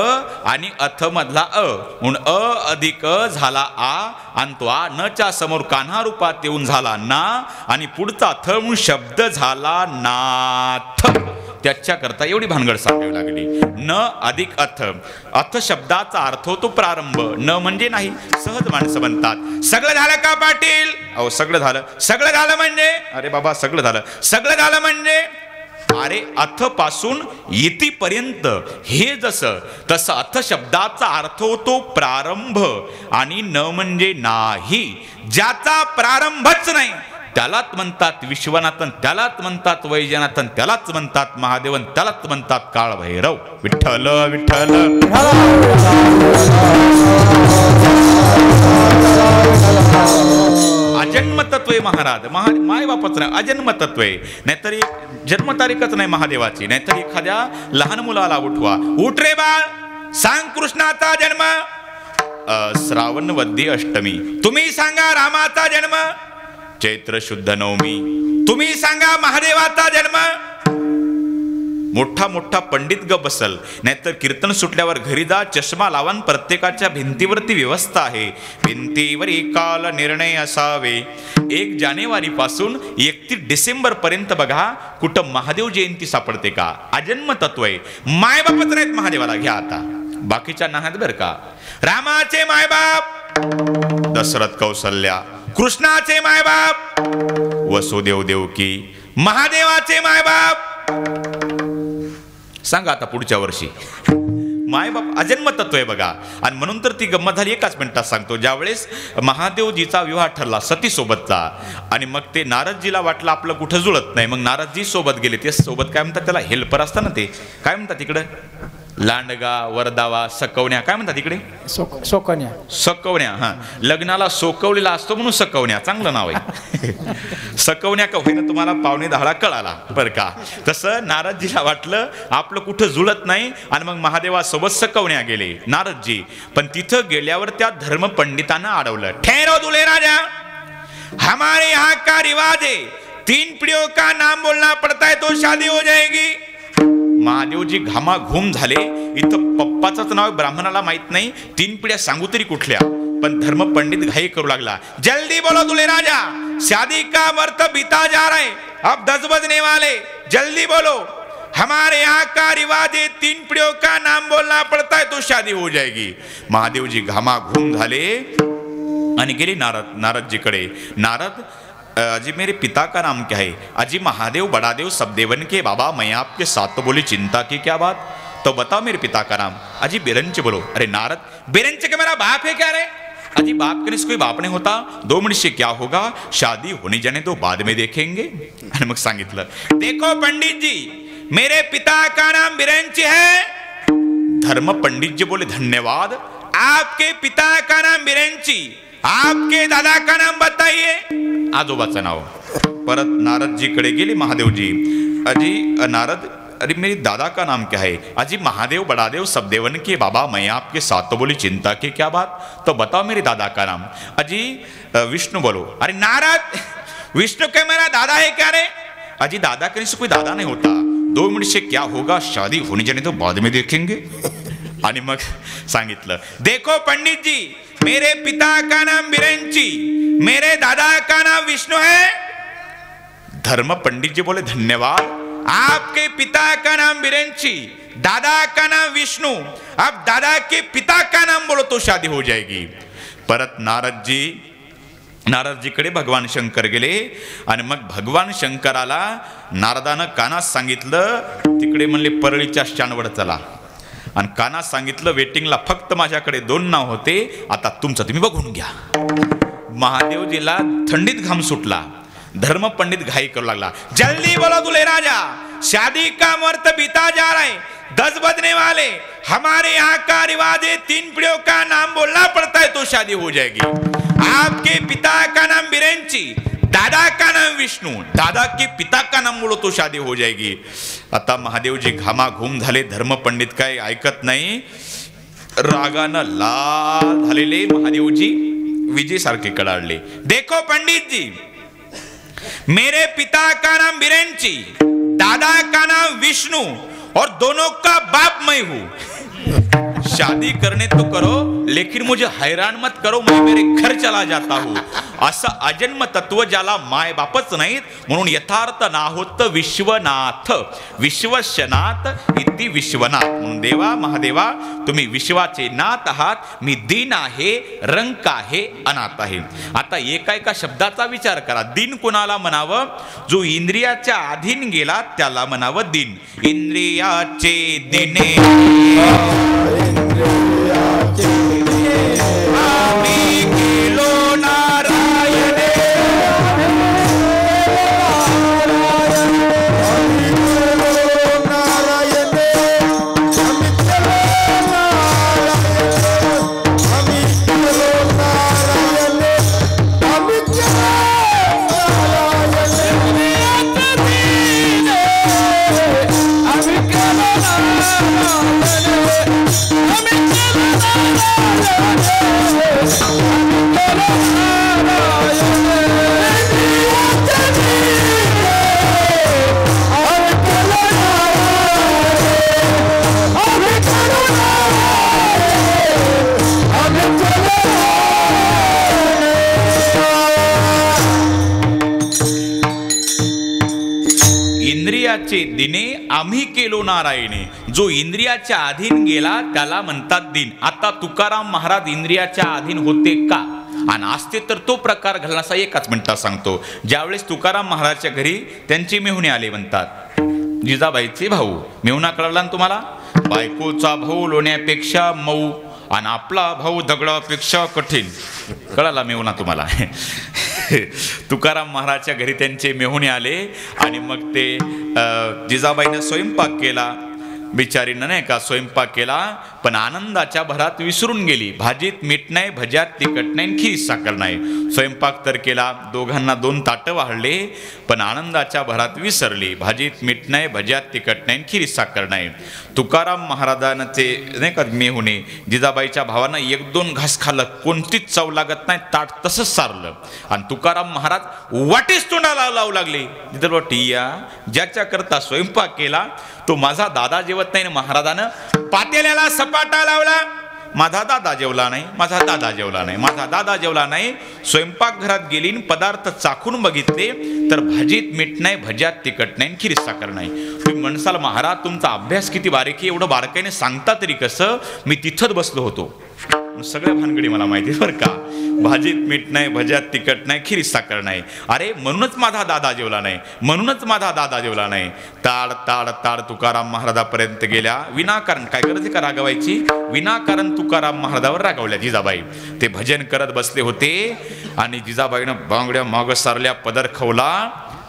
आणि अथ मधला अ म्हणून अ अधिक अ झाला आ आणि तो आ न च्या समोर कान्हा रूपात येऊन झाला ना आणि पुढचा थ म्हणून शब्द झाला नाथ. त्याच्याकरता एवढी भानगड सांगावी लागली. न अधिक अथ. अथ शब्दाचा अर्थ होतो प्रारंभ. न म्हणजे नाही. सहज माणसं म्हणतात सगळं झालं का पाटील? अहो सगळं झालं. सगळं झालं म्हणजे? अरे बाबा सगळं झालं. सगळं झालं म्हणजे? अरे अथ पासून येतीपर्यंत हे जसं तसं अथ शब्दाचा अर्थ होतो प्रारंभ आणि न म्हणजे नाही. ज्याचा प्रारंभच नाही त्यालाच म्हणतात विश्वनाथन, त्यालाच म्हणतात वैजनाथन, त्यालाच म्हणतात महादेवन, त्यालाच म्हणतात काळभैरव. विठ्ठल विठ्ठल. अजन्मतत्व आहे महाराज. माय बापच नाही, अजन्मतत्व आहे. नाहीतरी जन्मतारीखच नाही महादेवाची. नाहीतर एखाद्या लहान मुलाला उठवा, उठ रे बाळ, सांग कृष्णाचा जन्म श्रावण वद्दी अष्टमी. तुम्ही सांगा रामाचा जन्म चैत्र शुद्ध नवमी. तुम्ही सांगा महादेवाचा जन्म. मोठा मोठा पंडित ग बसल. नाहीतर कीर्तन सुटल्यावर घरी जा, चष्मा लावून प्रत्येकाच्या भिंतीवरती व्यवस्था आहे. भिंतीवर काल निर्णय असावे. 1 जानेवारी पासून 31 डिसेंबर पर्यंत बघा कुठं महादेव जयंती सापडते का? अजन्म तत्व आहे. मायबापच नाहीत महादेवाला. घ्या आता बाकीच्या नाहीत बर का. रामाचे मायबाप दशरथ कौसल्या. कृष्णाचे मायबाप वसुदेव देवकी. महादेवाचे मायबाप सांगा आता पुढच्या वर्षी. मायबाप अजन्म तत्व आहे बघा. आणि म्हणून तर ती गंमत झाली. एकाच मिनिटात सांगतो. ज्यावेळेस महादेवजीचा विवाह ठरला सती सोबतचा आणि मग ते नारदजीला वाटलं आपलं कुठं जुळत नाही. मग नारदजी सोबत गेले. ते सोबत काय म्हणतात त्याला, हेल्पर असतं ना, ते काय म्हणतात तिकडं, लांडगा वरदावा सकवण्या काय म्हणतात इकडे, सोकवण्या. सकवण्या. हा, लग्नाला सोकवलेला असतो म्हणून सकवण्या. चांगलं नाव आहे. सकवण्या का होईना तुम्हाला पावणे 10 कळाला बरं का. तसं नारदजीला वाटलं आपलं कुठं जुळत नाही आणि मग महादेवासोबत सकवण्या गेले नारदजी. पण तिथं गेल्यावर त्या धर्मपंडितांना अडवलं. ठहरो दुले राजा, हमारे यहाँ का रिवाज है 3 पीढ़ियों का नाम बोलना पड़ता है तो शादी हो जाएगी. महादेवजी घामाघूम झाले. इथं पप्पाचं नाव ब्राह्मणाला माहित नाही, 3 पिढ्या सांगू तरी कुठल्या. पण धर्मपंडित घाई करू लागला. जल्दी बोलो दुले राजा, शादी का वक्त बीता जा रहा है, अब 10 बजने वाले, जल्दी बोलो. हमारे यहाँ का रिवाज है 3 पीढ़ियों का नाम बोलना पड़ता है तो शादी हो जाएगी. महादेवजी घामाघूम झाले आणि गेले नारदजीकडे. नारद, अजी मेरे पिता का नाम क्या है? अजी महादेव बड़ादेव सब देवन के बाबा, मैं आपके साथ तो बोली चिंता की क्या बात, तो बताओ मेरे पिता का नाम. अजी बिरंच बोलो. अरे नारद, बिरंच के मेरा बाप है क्या रे? अजी बाप के कोई बाप नहीं होता, 2 मिनट से क्या होगा, शादी होने जाने तो बाद में देखेंगे. आणि मग सांगितलं, देखो पंडित जी, मेरे पिता का नाम बिरंच है. धर्म पंडित जी बोले धन्यवाद. आपके पिता का नाम बिरंची, आपके दादा का नाम बताइए. आजोबाचं नाव. परत नारदजीकडे गेले महादेवजी. अजी नारद, अरे मेरी दादा का नाम क्या है? अजी महादेव बड़ादेव सब देवन के बाबा, मैं आपके साथ तो बोली चिंता की क्या बात, तो बताओ मेरे दादा का नाम. अजी विष्णु बोलो. अरे नारद, विष्णु क्या मेरा दादा है क्या रे? अजी दादा करने से कोई दादा नहीं होता, 2 मिनट से क्या होगा, शादी होने जाने तो बाद में देखेंगे. आणि मग सांगितलं, देखो पंडित जी, मेरे पिता का नाम बिरंची, मेरे दादा का नाम विष्णु है. धर्म पंडित जी बोले धन्यवाद. आपके पिता का नाम बिरंची, दादा का नाम विष्णु, अब दादा के पिता का नाम बोलो तो शादी हो जाएगी. परत नारदजीकडे भगवान शंकर गेले आणि मग भगवान शंकराला नारदानं कानात सांगितलं, तिकडे म्हणले परळीच्या स्टँडवर चला. आणि काना सांगितलं वेटिंगला फक्त माझ्याकडे 2 नाव होते, आता तुमचं तुम्ही बघून घ्या. महादेवजीला थंडीत घाम सुटला. धर्मपंडित घाई करू लागला, जल्दी बोलो दुल्हे राजा, शादी का मुहूर्त बीता जा रहा है, 10 बजने वाले, हमारे यहाँ का रिवाज है 3 पीढ़ियों का नाम बोलना पड़ता है तो शादी हो जाएगी. आपके पिता का नाम बिरेंची, दादा का नाम विष्णू, दादा के पिता का नाम बोलो तो शादी हो जाएगी. आता महादेवजी घामाघूम झाले. धर्मपंडित काय ऐकत नाही. रागानं लाल झालेले महादेवजी विजय सारखे कडाडले. देखो पंडित जी, मेरे पिता का नाम बिरेंची, दादा का नाम विष्णू और दोनों का बाप मैं हूं. शादी करने तो करो लेकिन मुझे हैरान मत करो, मैं मेरे घर चला जाता हूं. असं अजन्म तत्व ज्याला माय बापच नाहीत म्हणून यथार्थ नाहोत विश्वनाथ, विश्वशनाथ इति विश्वनाथ. म्हणून देवा महादेवा तुम्ही विश्वाचे नाथ आहात, मी दीन आहे, रंक आहे, अनाथ आहे. आता एका शब्दाचा विचार करा. दीन कोणाला म्हणावं? जो इंद्रियाच्या अधीन गेला त्याला म्हणावं दीन. इंद्रियाचे दिने आम्ही गेलो नारायणे, इंद्रियाचे दिने आम्ही केलो नारायणे. जो इंद्रियाच्या अधीन गेला त्याला म्हणतात दीन. आता तुकाराम महाराज इंद्रियाच्या अधीन होते का? आणि असते तर तो प्रकार घालण्याचा एकाच मिनिटात सांगतो. ज्यावेळेस तुकाराम महाराजच्या घरी त्यांचे मेहुणे आले, म्हणतात जिजाबाईचे भाऊ. मेहुणा कळला ना तुम्हाला? बायकोचा भाऊ लोण्यापेक्षा मऊ आणि आपला भाऊ दगडापेक्षा कठीण. कळाला मेहुणा तुम्हाला? तुकाराम महाराजच्या घरी त्यांचे मेहुणे आले आणि मग ते जिजाबाईनं स्वयंपाक केला. बिचारीनं नाही का स्वयंपाक केला, पण आनंदाच्या भरात विसरून गेली. भाजीत मीठ नाही, भज्यात तिखट नाही, खीस साखर नाही. स्वयंपाक तर केला, दोघांना 2 ताटं वाढले, पण आनंदाच्या भरात विसरली. भाजीत मीठ नाही, भज्यात तिखट नाही, खीस साखर नाही. तुकाराम महाराजांना ते नाही का मेहुणे जिजाबाईच्या भावानं 1-2 घास खाल्लं, कोणतीच चव लागत नाही, ताट तसंच सारलं. आणि तुकाराम महाराज वाटेच तोंडाला लावू लागले. जिजाबाई ज्याच्या करता स्वयंपाक केला तो माझा दादा जेवत नाही. महाराजानं पातेल्याला सपाटा लावला. माझा दादा जेवला नाही, माझा दादा जेवला नाही, माझा दादा जेवला नाही. स्वयंपाकघरात गेली, पदार्थ चाखून बघितले तर भाजीत मीठ नाही, भज्यात तिखट नाही, खीरीत साखर नाही. तुम्ही म्हणसाल महाराज तुमचा अभ्यास किती बारीक, एवढं बारकाईने सांगता तरी कसं? मी तिथंच बसलो होतो. सगळ्या भानगडी मला माहिती बरं का. भाजीत मीठ नाही, भज्यात तिखट नाही, खीरीत साखर नाही. अरे म्हणूनच माझा दादा जेवला नाही, म्हणूनच माझा दादा जेवला नाही. ताड ताड ताड तुकाराम महाराजापर्यंत गेल्या. विनाकारण काय गरज का रागवायची? विनाकारण तुकाराम महाराजावर रागवल्या जिजाबाई. ते भजन करत बसले होते आणि जिजाबाईनं बांगड्या माग सारल्या, पदर खवला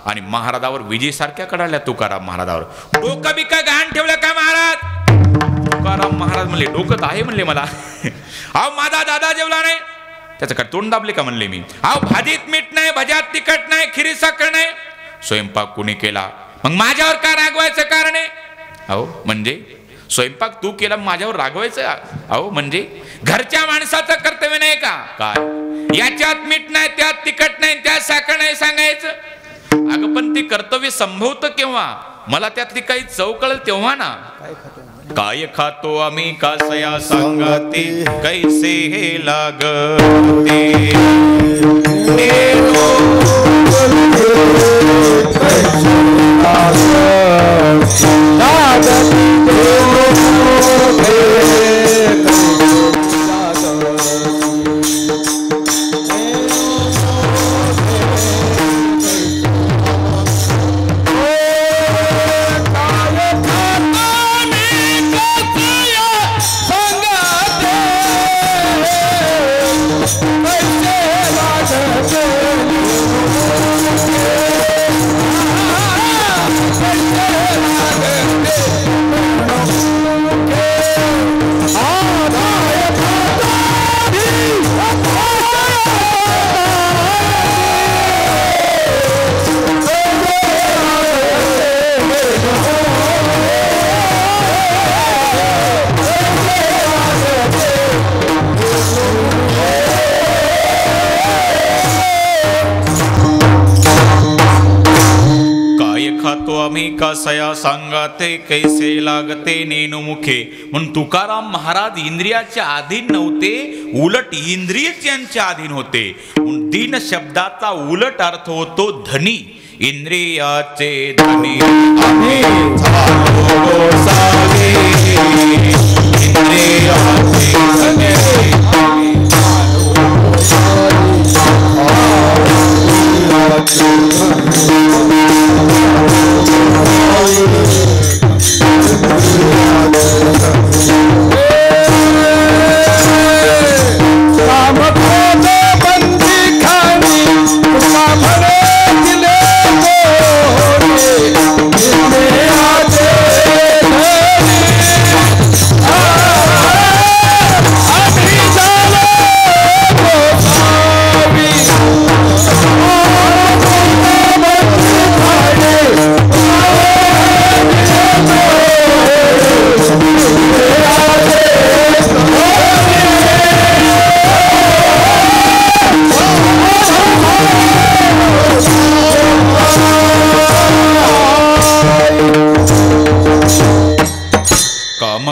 आणि महाराजावर विजेसारख्या कडाल्या. तुकाराम महाराजावर डोकं बी काय घाण ठेवलं का महाराज? तुकाराम महाराज म्हणले डोकं आहे म्हणले मला. अहो माझा दादा जेवला नाही, त्याचं काय तोंड दाबले का म्हणले मी. अहो भाजीत मीठ नाही, भज्यात तिखट नाही, खीरीत साखर नाही. स्वयंपाक कोणी केला? मग माझ्यावर का रागवायचं कारण आहे? अहो म्हणजे स्वयंपाक तू केला, माझ्यावर रागवायचं? अहो म्हणजे घरच्या माणसाचं कर्तव्य नाही का? काय याच्यात मीठ नाही, त्यात तिखट नाही, त्यात साखर नाही सांगायचं? अगं पण ते कर्तव्य संभवतं केव्हा? मला त्यातली काही चव कळेल तेव्हा ना. काय खातो आम्ही कासया सांगते, कैसे हे लागते. आम्ही कसया सांगाते कैसे लागते नेणू मुखे. म्हणून तुकाराम महाराज इंद्रियाच्या अधीन नव्हते, उलट इंद्रियच यांच्या अधीन होते. म्हणून दीन शब्दाचा उलट अर्थ होतो धनी. इंद्रियाचे धनी आम्ही झालो गोसावी. इंद्रियाचे धनी आम्ही झालो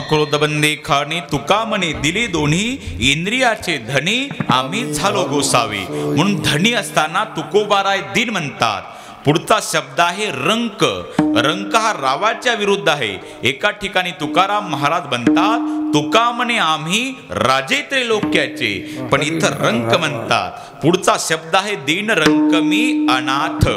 क्रोधबंदी खाणी तुका म्हणे दिली दोन्ही. इंद्रियाचे धनी आम्ही झालो गोसावी. म्हणून धनी असताना तुकोबाराय दिन म्हणतात. पुढचा शब्द आहे रंक. रंक हा रावाच्या विरुद्ध आहे. एका ठिकाणी तुकाराम महाराज म्हणतात तुका म्हणे आम्ही राजे त्रैलोक्याचे, पण इथं रंक म्हणतात. पुढचा शब्द आहे दीन रंक मी अनाथ.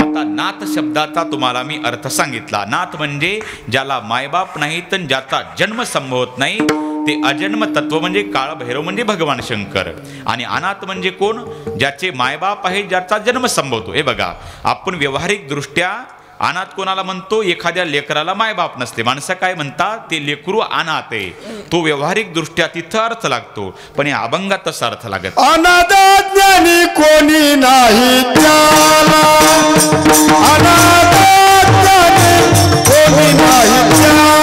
आता नाथ शब्दाचा तुम्हाला मी अर्थ सांगितला. नाथ म्हणजे ज्याला मायबाप नाही तर ज्याचा जन्म संभवत नाही ते अजन्म तत्व म्हणजे काळ भैरव म्हणजे भगवान शंकर. आणि अनाथ म्हणजे कोण? ज्याचे मायबाप आहे, ज्याचा जन्म संभवतो. हे बघा, आपण व्यावहारिक दृष्ट्या अनाथ कोणाला म्हणतो? एखाद्या लेकराला मायबाप नसते. माणसं काय म्हणतात? ते लेकरू अनाथ आहे. तो व्यावहारिक दृष्ट्या तिथं अर्थ लागतो, पण या अभंगात तसा अर्थ लागत. अनाथ ज्ञानी कोणी नाही त्याला, अनाथ ज्ञानी कोणी नाही त्याला.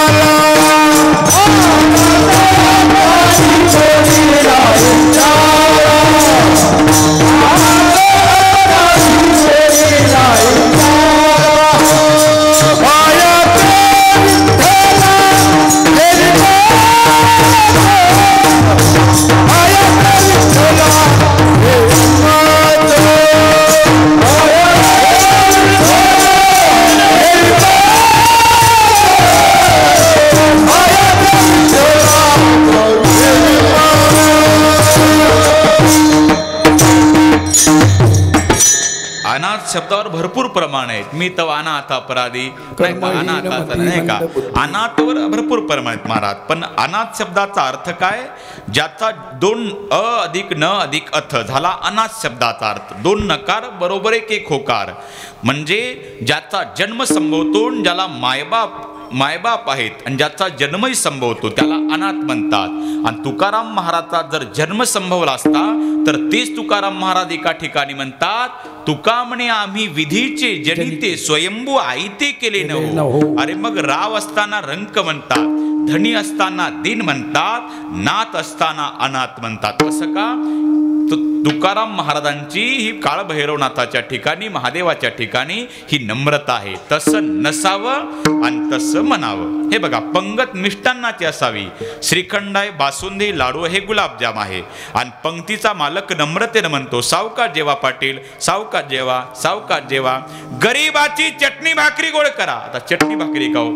अनाथ शब्दावर भरपूर प्रमाण आहेत. मी तर अनाथ अपराधी नाही का, अनाथ नाही का, अनाथवर भरपूर प्रमाण आहेत महाराज. पण अनाथ शब्दाचा अर्थ काय? ज्याचा दोन अ अधिक न अधिक अथ झाला अनाथ शब्दाचा अर्थ. दोन नकार बरोबर एक होकार. म्हणजे ज्याचा जन्म संभवतो, ज्याला मायबाप आहेत आणि ज्याचा जन्मही संभवतो त्याला अनाथ म्हणतात. आणि तुकाराम महाराजचा जर जन्म संभवला असता तर तेच तुकाराम महाराज एका ठिकाणी म्हणतात तुका म्हणे आम्ही विधीचे जनिते स्वयंभू आईते केले न हो. अरे मग राव असताना रंक म्हणतात, धनी असताना दिन म्हणतात, नाथ असताना अनाथ म्हणतात. कसं का? तुकाराम महाराजांची ही काळभैरवनाथाच्या ठिकाणी, महादेवाच्या ठिकाणी ही नम्रता आहे. तसं नसावं आणि तसं म्हणावं. हे बघा, पंगत मिष्टान्नाची असावी. श्रीखंड आहे, बासुंदी, लाडू हे गुलाबजाम आहे. आणि पंक्तीचा मालक नम्रतेनं म्हणतो सावकाश जेवा पाटील, सावकाश जेवा, सावकाश जेवा. गरीबाची चटणी भाकरी गोड करा. आता चटणी भाकरी खाऊ.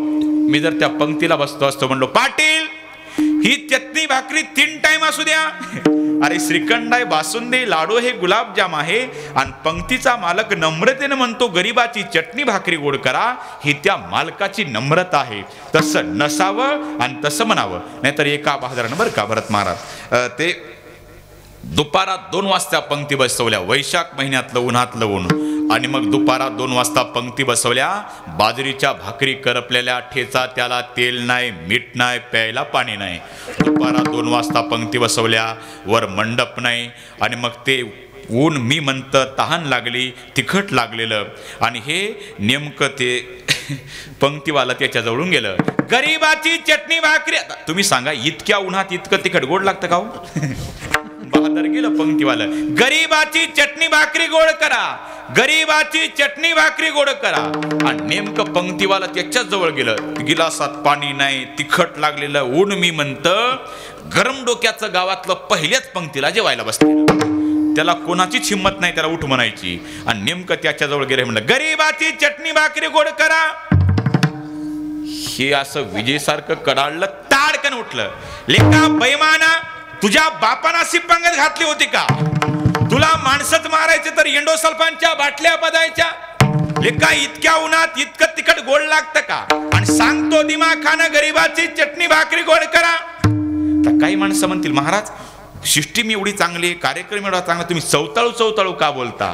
मी जर त्या पंक्तीला बसतो असतो म्हणलो पाटील ही चटणी भाकरी 3 टाइम असू द्या. अरे श्रीखंड आहे, बासुंदी, लाडू हे गुलाबजाम आहे. आणि पंक्तीचा मालक नम्रतेनं म्हणतो गरीबाची चटणी भाकरी गोड करा. ही त्या मालकाची नम्रता आहे. तसं नसावं आणि तसं म्हणावं. नाहीतर एका बहादरानं बरं का भरत महाराज ते दुपारा 2 वाजता पंक्ती बसवल्या, वैशाख महिन्यातलं उन्हातलं ऊन, आणि मग दुपारा 2 वाजता पंक्ती बसवल्या, बाजरीच्या भाकरी करपलेल्या, ठेचा त्याला तेल नाही, मीठ नाही, प्यायला पाणी नाही. दुपारा 2 वाजता पंक्ती बसवल्या, वर मंडप नाही, आणि मग ते ऊन मी म्हणतं तहान लागली, तिखट लागलेलं, आणि हे नेमकं ते पंक्तीवाला त्याच्या जवळून गेलं. गरीबाची चटणी भाकरी. आता तुम्ही सांगा, इतक्या उन्हात इतकं तिखट गोड लागतं का हो? बहादर गेलं पंक्तीवालं, गरीबाची चटणी भाकरी गोड करा, गरीबाची चटणी भाकरी गोड करा. आणि नेमकं पंक्तीवाला त्याच्याच जवळ गेलं, गिलासात पाणी नाही, तिखट लागलेलं ऊन मी म्हणतं, गरम डोक्याचं गावातलं पहिल्याच पंक्तीला जेवायला बसलेलं. त्याला कोणाचीच हिंमत नाही त्याला उठ म्हणायची. आणि नेमकं त्याच्याजवळ गेले, म्हणलं गरीबाची चटणी भाकरी गोड करा. हे असं विजयसारखं कडाळलं, ताडकन उठलं. लेका बैमाना, तुझ्या बापानं अशी पंगत घातली होती का? तुला माणसंच मारायचे तर एंडोसल्फानच्या बाटल्या बदायच्या? लेका इतक्या उन्हात इतकं तिखट गोड लागतं का? आणि सांगतो दिमाखानं गरीबाची चटणी भाकरी गोड करा. तर काही माणसं म्हणतील, महाराज सिस्टीम एवढी चांगली, कार्यक्रम एवढा चांगला, तुम्ही चवताळू चवताळू का बोलता?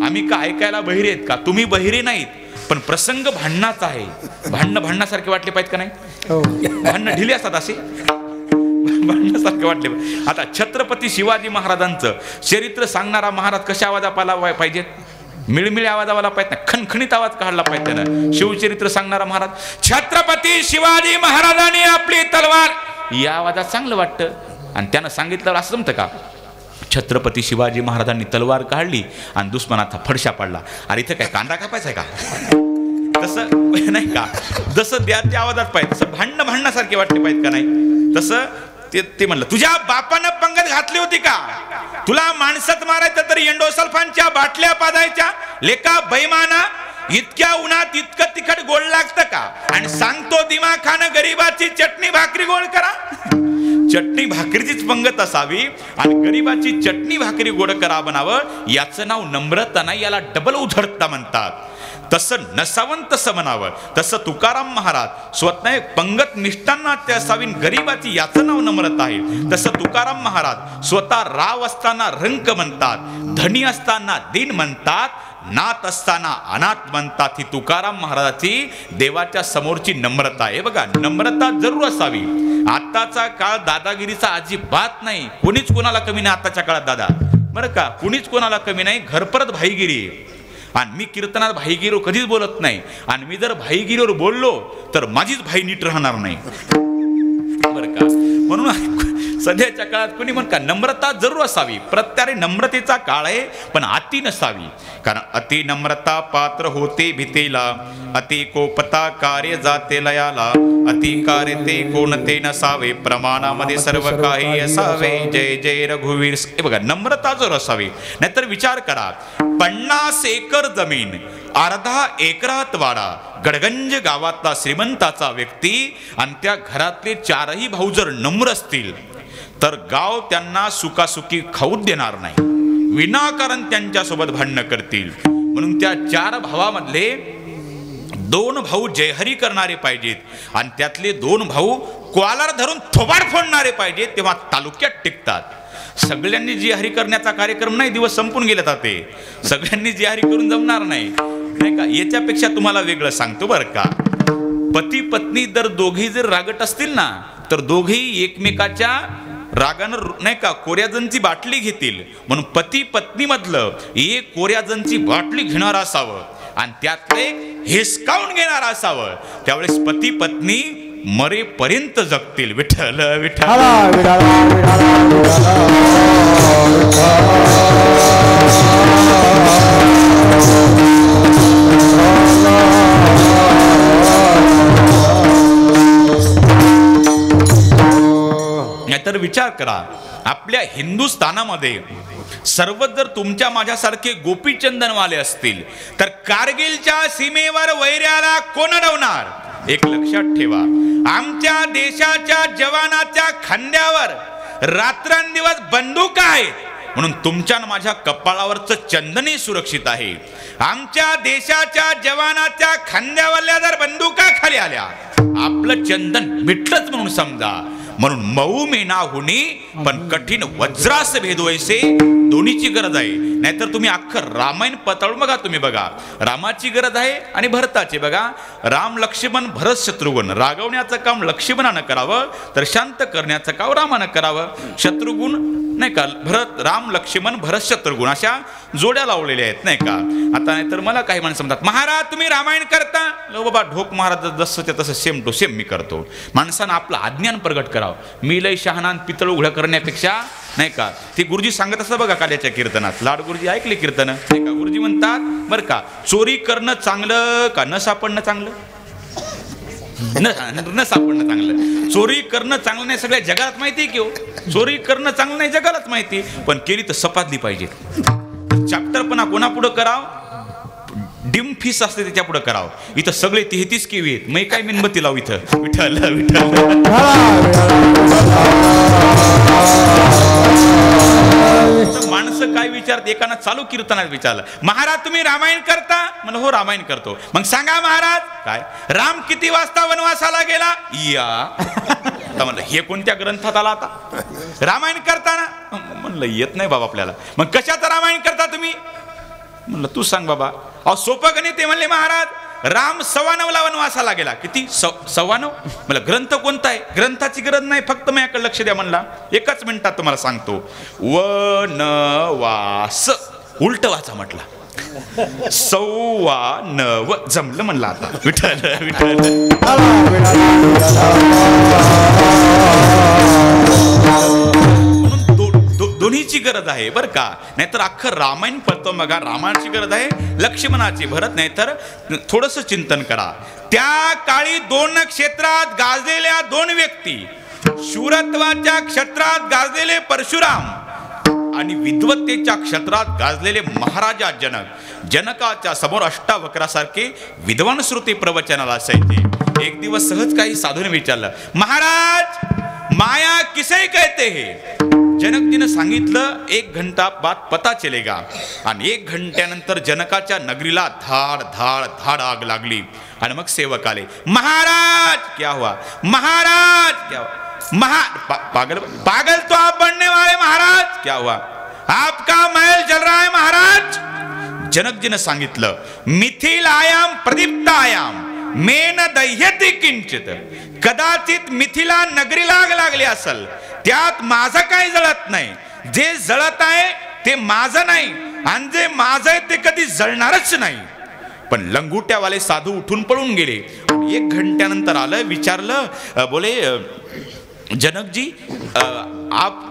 आम्ही का ऐकायला बहिरे आहेत का? तुम्ही बहिरे नाहीत, पण प्रसंग भांडणाचा आहे. भांडणं भांडणासारखे वाटले पाहिजेत का नाही? भांडणं ढिले असतात असे, भांडणासारखे वाटले. आता छत्रपती शिवाजी महाराजांचं चरित्र सांगणारा महाराज कशा आवाजाला पाहिजेत? मिळमिळे आवाजावाला पाहिजे ना, खणखणीत आवाज काढला पाहिजे ना. शिवचरित्र सांगणारा महाराज, छत्रपती शिवाजी महाराजांनी आपली तलवार, या आवाजात चांगलं वाटतं. आणि त्यानं सांगितलं असं जमतं का? छत्रपती शिवाजी महाराजांनी तलवार काढली आणि दुश्मनाचा फडशा पडला. अरे इथं काय कांदा कापायचा आहे का? तसं नाही का? जसं त्या आवाजात पाहिजे, तसं भांडणासारखे वाटले पाहिजे का नाही? तसं ते म्हणलं, तुझ्या बापानं पंगत घातली होती का? तुला माणसात मारायचं तर एंडोसल्फानच्या बाटल्या पाजायच्या? लेका बैमाना, इतक्या उन्हात इतकं तिखट गोड लागतं का? आणि सांगतो दिमाखानं गरीबाची चटणी भाकरी गोड करा. चटणी भाकरीचीच पंगत असावी आणि गरीबाची चटणी भाकरी गोड करा बनावं. याचं नाव नम्रता नाही, याला डबल उधळता म्हणतात. तसं नसावं तसं म्हणावं. तसं तुकाराम महाराज स्वतः एक पंगत निष्ठांना असावी, गरीबाची याचं नाव नम्रता आहे. तसं तुकाराम महाराज स्वतः राव असताना रंक म्हणतात, धनी असताना दिन म्हणतात, नात असताना अनाथ म्हणतात. ही तुकाराम महाराजाची देवाच्या समोरची नम्रता आहे. बघा, नम्रता जरूर असावी. आताचा काळ दादागिरीचा अजिबात नाही. कोणीच कोणाला कमी नाही आताच्या काळात दादा, बरं का? कुणीच कोणाला कमी नाही. घरपरत भाईगिरी. आणि मी कीर्तनात भाईगिरीवर कधीच बोलत नाही. आणि मी जर भाईगिरीवर बोललो तर माझीच भाई नीट राहणार नाही, बरं का? म्हणून सध्याच्या काळात कोणी म्हण का नम्रता जरूर असावी. प्रत्यारे नम्रतेचा काळ आहे, पण अति नसावी. कारण अति नम्रता पात्र होते भीतेला, अति कोपता कार्य जाते लयाला, अति कार्य ते कोणते नसावे, प्रमाणामध्ये सर्व काही असावे. जय जय रघुवीर. बघा, नम्रता जरूर असावी. नाहीतर विचार करा, 50 एकर जमीन, अर्धा एकरात वाडा, गडगंज गावातला श्रीमंताचा व्यक्ती, आणि त्या घरातले 4ही भाऊ जर नम्र असतील तर गाव त्यांना सुखासुखी खाऊच देणार नाही, विनाकारण त्यांच्यासोबत भांडणं करतील. म्हणून त्या 4 भावामधले 2 भाऊ जयहरी करणारे पाहिजेत आणि त्यातले 2 भाऊ क्वालार धरून थोबाड फोडणारे पाहिजेत, तेव्हा तालुक्यात टिकतात. सगळ्यांनी जयहरी करण्याचा कार्यक्रम नाही, दिवस संपून गेले जाते. सगळ्यांनी जयहरी करून जमणार नाही, नाही का? याच्यापेक्षा तुम्हाला वेगळं सांगतो बरं का. पती पत्नी जर दोघेही जर रागट असतील ना, तर दोघेही एकमेकाच्या रागानं नाही का कोऱ्याजनची बाटली घेतील. म्हणून पती पत्नी मधलं एक कोऱ्याजनची बाटली घेणार असावं आणि त्यातले हिसकावून घेणार असावं. त्यावेळेस पती पत्नी मरेपर्यंत जगतील. विठ्ठल विठ्ठल. नाहीतर विचार करा, आपल्या हिंदुस्थानामध्ये सर्व जर तुमच्या माझ्यासारखे गोपीचंदनवाले असतील तर कारगिलच्या सीमेवर वैऱ्याला कोण अडवणार? एक लक्षात ठेवा, आमच्या देशाच्या जवानाच्या खांद्यावर रात्रंदिवस बंदूक आहेत, म्हणून तुमच्या माझ्या कपाळावरचं चंदनही सुरक्षित आहे. आमच्या देशाच्या जवानाच्या खांद्यावरल्या जर बंदुका खाली आल्या, आपलं चंदन मिटलंच म्हणून समजा. म्हणून मऊ मेना हुनी पण कठीण वज्रास भेद वैसे दोन्हीची गरज आहे. नाहीतर तुम्ही अख्खं रामायण पतळून बघा, तुम्ही बघा रामाची गरज आहे आणि भरताची बघा. राम लक्ष्मण भरत शत्रुघ्न, रागवण्याचं काम लक्ष्मणानं करावं तर शांत करण्याचं काम रामानं करावं. शत्रुघ्न नाही का, भरत राम लक्ष्मण भरत शत्रुघ्न अशा जोड्या लावलेल्या आहेत नाही का. आता नाहीतर मला काही माणसं म्हणतात महाराज तुम्ही रामायण करता. लो बाबा ढोक महाराज जसं ते तसं सेम टू सेम मी करतो. माणसानं आपलं अज्ञान प्रगट करावं. मी लय शहाणा पितळ उघडं करण्यापेक्षा नाही का. ते गुरुजी सांगत असं बघा काल्याच्या कीर्तनात, लाड गुरुजी ऐकले कीर्तन नाही का. गुरुजी म्हणतात बरं का, चोरी करणं चांगलं का न सापडणं चांगलं? न सापडणं चांगलं. चोरी करणं चांगलं नाही सगळ्या जगात माहिती आहे की हो. चोरी करणं चांगलं नाही जगालाच माहिती, पण केली तर सपादली पाहिजे. चॅप्टरपणा कोणापुढं कराव, डिम फीस असते त्याच्या पुढे करावं. इथं सगळे 33 केवी आहेत, मग काय मेणबत्ती लावू इथं. विठ्ठल विठ्ठल. माणसं काय विचारत, एकानं चालू कीर्तनात विचारलं महाराज तुम्ही रामायण करता. म्हणलं हो रामायण करतो. मग सांगा महाराज काय, राम किती वाजता वनवासाला गेला या. म्हणलं हे कोणत्या ग्रंथात आला आता रामायण करताना. म्हणलं येत नाही बाबा आपल्याला. मग कशाचं रामायण करता तुम्ही. म्हणलं तू सांग बाबा. अहो सोपं गणित ते म्हणले महाराज राम 9:15 वनवासाला गेला. किती 9:15? मला ग्रंथ कोणता आहे. ग्रंथाची गरज नाही, फक्त माझ्याकडे लक्ष द्या म्हणला. एकच मिनिटात तुम्हाला सांगतो. वनवास उलट वाचा म्हटला. 9:15 जमलं म्हणलं आता. विठ्ठल विठ्ठल. दोन्हीची गरज आहे बरं का. नाहीतर अख्खं रामायण पळतो बघा. रामाची गरज आहे, लक्ष्मणाची भरत. नाहीतर थोडंसं चिंतन करा. त्या काळी 2 क्षेत्रात गाजलेल्या 2 व्यक्ती, शूरत्वाच्या क्षेत्रात गाजलेले परशुराम आणि विद्वत्तेच्या क्षेत्रात गाजलेले महाराजा जनक. जनकाच्या समोर अष्टावक्रासारखे विद्वान श्रुती प्रवचनाला असायचे. एक दिवस सहज काही साधूने विचारलं महाराज माया किसे कहते है. जनकजीनं सांगितलं 1 घंटा बाद पता चलेगा. आणि 1 घंट्यानंतर जनकाच्या नगरीला धाड धाड धाड आग लागली. आणि मग सेवक आले. महाराज क्या हुआ, महाराज क्या हुआ. पागल पागल तो आप बनने वाले महाराज. क्या हुआ, आपका महल जल रहा है महाराज. जनकजीनं सांगितलं मिथिलायाम प्रदीप्तायाम मेन दह्यते किंचित. कदाचित मिथिला नगरीला आग लागली असेल, त्यात माझं काही जळत नाही. जे जळत आहे ते माझं नाही, आणि जे माझं आहे ते कधी जळणारच नाही. पण लंगुट्यावाले साधू उठून पळून गेले. 1 घंट्यानंतर आलं, विचारलं बोले जनक जी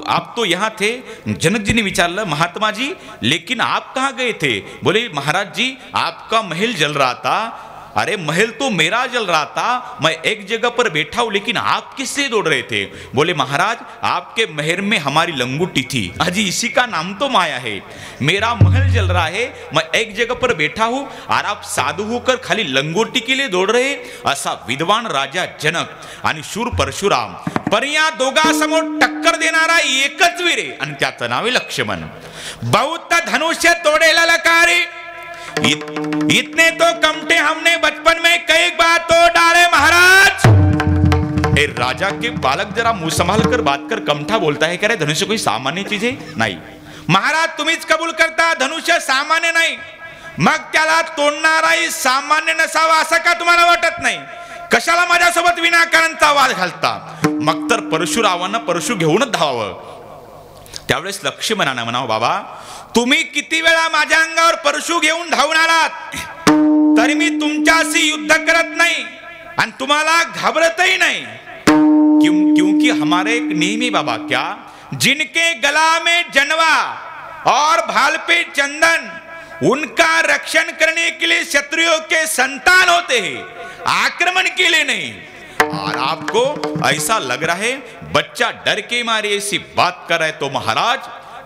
आप तो यहाँ थे. जनक जी ने विचारलं महात्मा जी लेकिन आप कहाँ गए थे. बोले महाराज जी आपका महल जल रहा था. अरे महल तो मेरा जल रहा था, मैं एक जगह पर बैठा हूं, लेकिन आप किससे दौड़ रहे थे. बोले महाराज आपके महल में हमारी लंगूटी थी, अजी इसी का नाम तो माया है. मेरा महल जल रहा है, मैं एक जगह पर बैठा हूं और आप साधु होकर खाली लंगोटी के लिए दौड़ रहे. असा विद्वान राजा जनक आणि शूर परशुराम, पर या दोघांसमोर टक्कर देणारा एकच वीर आहे आणि त्याचं नाव आहे लक्ष्मण. बहुत धनुष्य तोडेला लकारी, इतने तो कमटे हमने बचपन में कई बार तोड़ डाले महाराज. ए राजा के बालक जरा मुंह संभाल कर बात कर. कमठा बोलता है क्या रे, धनुष्य कोई सामान्य चीज है नाही. महाराज तुम्हीच कबूल करता धनुष्य सामान्य नाही, मग त्याला तोडणाराही सामान्य नसावा असं का तुम्हाला वाटत नाही. कशाला माझ्यासोबत विनाकारणचा वाद घालता. मग तर परशुरावानं परशु घेऊनच धावावं. त्यावेळेस लक्ष्मणानं म्हणावं बाबा तुम्ही किती वेळा माझ्या अंगावर परशु घेऊन धावून आलात, तरी मी तुमच्याशी युद्ध करत नाही आणि तुम्हाला घाबरतही नाही. क्योंकि हमारे एक नियम है बाबा, क्या जिनके गला में जनवा और भाल पे चंदन, उनका रक्षण करने के लिए शत्रुओं के संतान होते हैं, आक्रमण के लिए नहीं. और आपको ऐसा लग रहा है बच्चा डर के मारे ऐसी बात कर रहा है, तो महाराज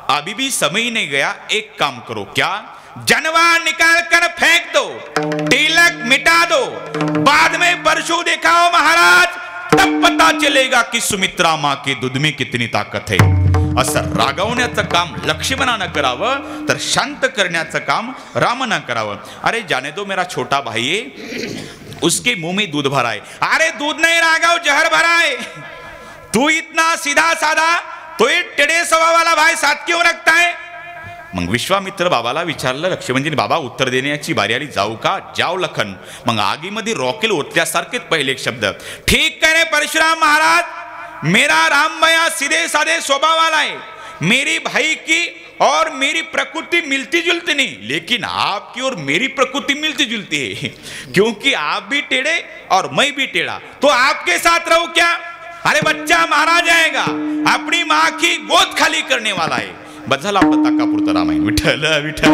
अभी भी समय नहीं गया. एक काम करो, क्या जनवा निकाल कर फेंक दो, तिलक मिटा दो, बाद में परशु दिखाओ महाराज, तब पता चलेगा कि सुमित्रा मां के दूध में कितनी ताकत है. असं रागवण्याचं काम लक्ष्मणानं करावं, तर शांत करण्याचं काम रामानं करावं. अरे जाने दो मेरा छोटा भाई है, उसके मुंह में दूध भरा है. अरे दूध नहीं राघव जहर भरा है. तू इतना सीधा साधा, तो एक टेढ़े स्वभाव वाला भाई साथ क्यों रखता है? मग विश्वामित्र बाबाला विचारलं, लक्ष्मणजीने, बाबा उत्तर देण्याची बारी आली, जाऊ का? जाऊ लखन. मग आगीमध्ये रॉकेल ओतल्यासारखेच पहिले एक शब्द, ठीक है रे परशुराम महाराज, मेरा राम भैया सीधे साधे स्वभाव वाला है, मेरी भाई की और मेरी प्रकृति मिलती जुलती नहीं, लेकिन आपकी और मेरी प्रकृति मिलती जुलती है, क्योंकि आप भी टेढ़े और मैं भी टेढ़ा, तो आपके साथ रहूं क्या? अरे बच्चा मारा जाएगा, अपनी माँ की गोद खाली करने वाला है. बस झालं आपलं ताकापुरतं रामायण. विठ्ठल विठ्ठल.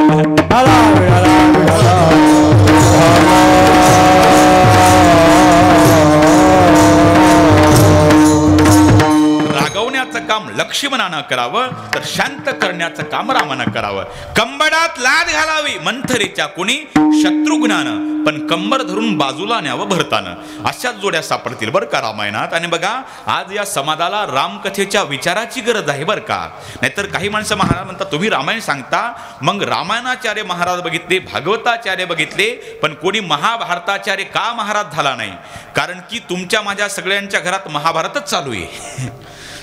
रागवण्याचं काम लक्ष्मणानं करावं, तर शांत करण्याचं काम रामानं करावं. कंबडात लाद घालावी मंथरेच्या कुणी शत्रुघ्नानं, पण कंबर धरून बाजूला न्यावं भरतानं. अशाच जोड्या सापडतील बरं का रामायणात. आणि बघा, आज या समाजाला रामकथेच्या विचाराची गरज आहे बरं का. नाहीतर काही माणसं महाराज म्हणतात तुम्ही रामायण सांगता, मग रामायणाचार्य महाराज बघितले, भागवताचार्य बघितले, पण कोणी महाभारताचार्य का महाराज झाला नाही? कारण की तुमच्या माझ्या सगळ्यांच्या घरात महाभारतच चालू आहे.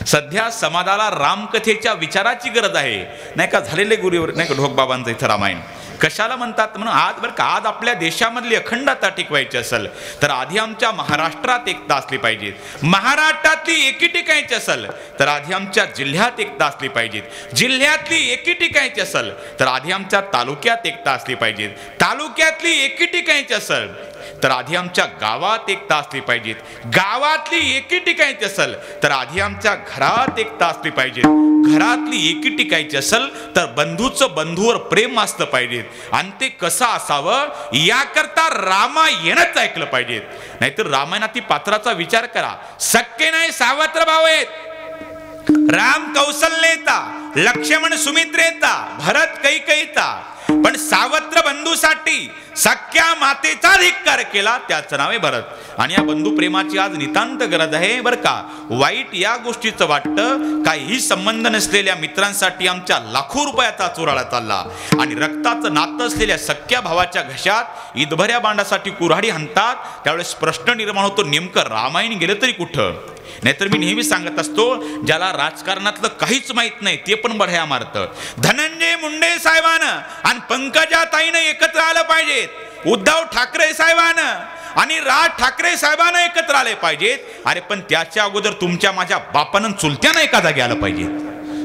सध्या समाजाला रामकथेच्या विचाराची गरज आहे, नाही का? झालेले गुरुवर नाही का ढोकबाबांचं इथं रामायण कशाला म्हणतात म्हणून, आज बरं का, आज आपल्या देशामधली अखंडता टिकवायची असेल तर आधी आमच्या महाराष्ट्रात एकता असली पाहिजे. महाराष्ट्रातली एकी टिकायची असेल तर आधी आमच्या जिल्ह्यात एकता असली पाहिजे. जिल्ह्यातली एकी टिकायची असेल तर आधी आमच्या तालुक्यात एकता असली पाहिजे. तालुक्यातली एकी टिकायची असेल तर आधी आमच्या गावात एकता असली पाहिजे. गावातली एकी टिकायची असेल तर आधी आमच्या घरात एकता असली पाहिजे. घरातली एकी टिकायची असेल तर बंधूचं बंधूवर प्रेम असलं पाहिजे. आणि ते कसं असावं याकरता रामायणच ऐकलं पाहिजे. नाहीतर रामायणातील पात्राचा विचार करा, सख्खे नाही सावत्र भाव आहेत. राम कौशल्येता, लक्ष्मण सुमित्रेता, भरत कैकेयीचा, पण सावत्र बंधूसाठी सख्या मातेचा धिक्कार केला, त्याचं नाव आहे भरत. आणि या बंधू प्रेमाची आज नितांत गरज आहे बरं का. वाईट या गोष्टीचं वाटतं, काही संबंध नसलेल्या मित्रांसाठी आमच्या लाखो रुपयाचा चुराळा चालला, आणि रक्ताचं नातं असलेल्या सख्या भावाच्या घशात ईदभऱ्या बांडासाठी कुऱ्हाडी हाणतात. त्यावेळेस प्रश्न निर्माण होतो, नेमकं रामायण गेलं तरी कुठं? नाहीतर मी नेहमी सांगत असतो, ज्याला राजकारणातलं काहीच माहित नाही ते पण बढ्या मारतं. धनंजय मुंडे साहेबानं आणि पंकजाताईनं एकत्र आलं पाहिजेत. उद्धव ठाकरे साहेबानं आणि राज ठाकरे साहेबानं एकत्र आले पाहिजेत. अरे पण त्याच्या अगोदर तुमच्या माझ्या बापानं चुलत्यानं एका जागी आलं पाहिजे.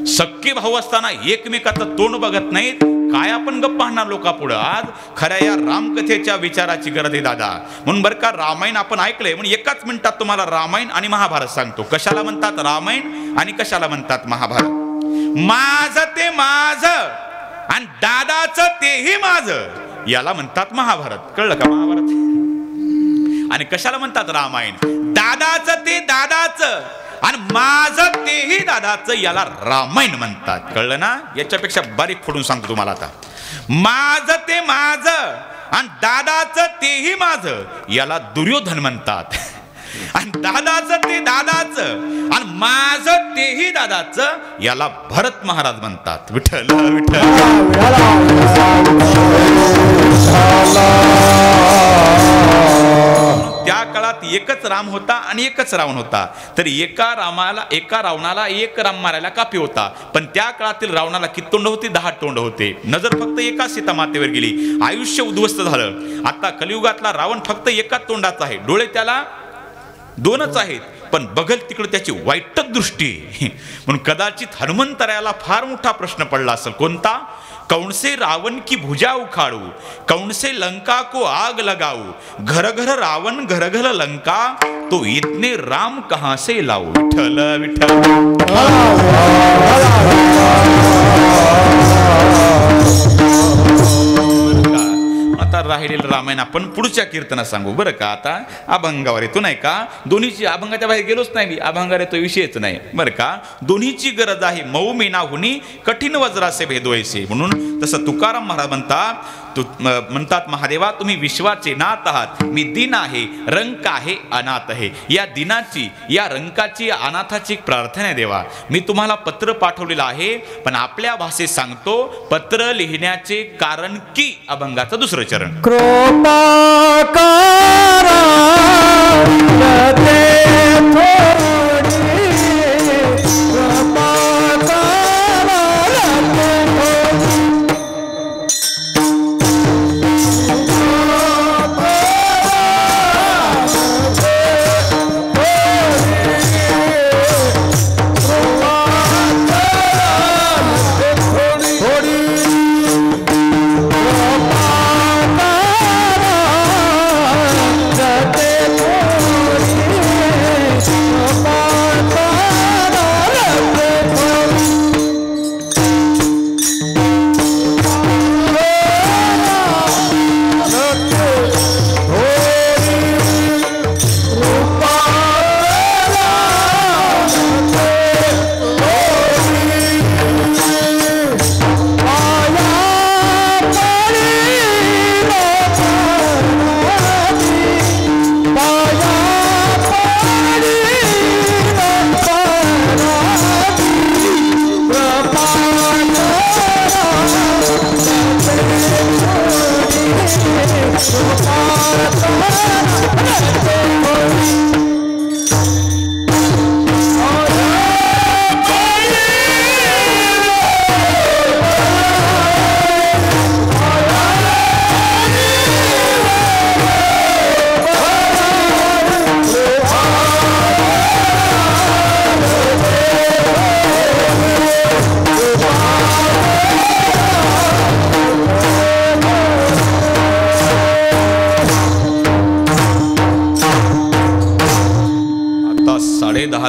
सख्खे भाऊ असताना एकमेकाचं तोंड बघत नाहीत, काय आपण गप्पा आणणार लोकांपुढं? आज खऱ्या या रामकथेच्या विचाराची गरज आहे दादा. म्हणून बरं का, रामायण आपण ऐकलंय म्हणून एकाच मिनिटात तुम्हाला रामायण आणि महाभारत सांगतो. कशाला म्हणतात रामायण आणि कशाला म्हणतात महाभारत? माझं ते माझं आणि दादाचं तेही माझं, याला म्हणतात महाभारत. कळलं का? महाभारत. आणि कशाला म्हणतात रामायण? दादाचं ते दादाचं आणि माझं तेही दादाचं, याला रामायण म्हणतात. कळलं ना? याच्यापेक्षा बारीक फोडून सांगतो तुम्हाला आता. माझं ते माझं आणि दादाचं तेही माझं, याला दुर्योधन म्हणतात. आणि दादाचं ते दादाचं आणि माझं तेही दादाचं, याला भरत महाराज म्हणतात. विठ्ठल विठ्ठल. त्या काळात एकच राम होता आणि एकच रावण होता. तर एका रावणाला एक राम मारायला काफी होता. पण त्या काळातील रावणाला किती तोंड होती? 10 तोंड होते. नजर फक्त एका सीता मातेवर गेली, आयुष्य उद्ध्वस्त झालं. आता कलियुगातला रावण फक्त एकाच तोंडाचा आहे, डोळे त्याला 2च आहेत, पण बघल तिकडे त्याची वाईटच दृष्टी. म्हणून कदाचित हनुमंतरायाला फार मोठा प्रश्न पडला असेल. कोणता? कौन से रावण की भुजा उखाड़ू, कौन से लंका को आग लगाऊ, घर घर रावण घर घर लंका, तो इतने राम कहां से लाऊ. विठ्ठल विठ्ठल. आता राहिलेलं रामायण आपण पुढच्या कीर्तनात सांगू बरं का. आता अभंगावर येतो नाही का, दोन्हीची, अभंगाच्या बाहेर गेलोच नाही मी, अभंगावर येतो विषयच नाही बरं का. दोन्हीची गरज आहे. मऊ मेनाहुनी कठीण वज्रासे भेदवायचे. म्हणून तसं तुकाराम महाराज म्हणतात, महादेवा तुम्ही विश्वाचे नाथ आहात, मी दीन आहे, रंक आहे, अनाथ आहे. या दिनाची, या रंकाची, अनाथाची प्रार्थना आहे देवा. मी तुम्हाला पत्र पाठवलेलं आहे, पण आपल्या भाषेत सांगतो, पत्र लिहिण्याचे कारण की अभंगाचं 2रं चरण. कृपा करा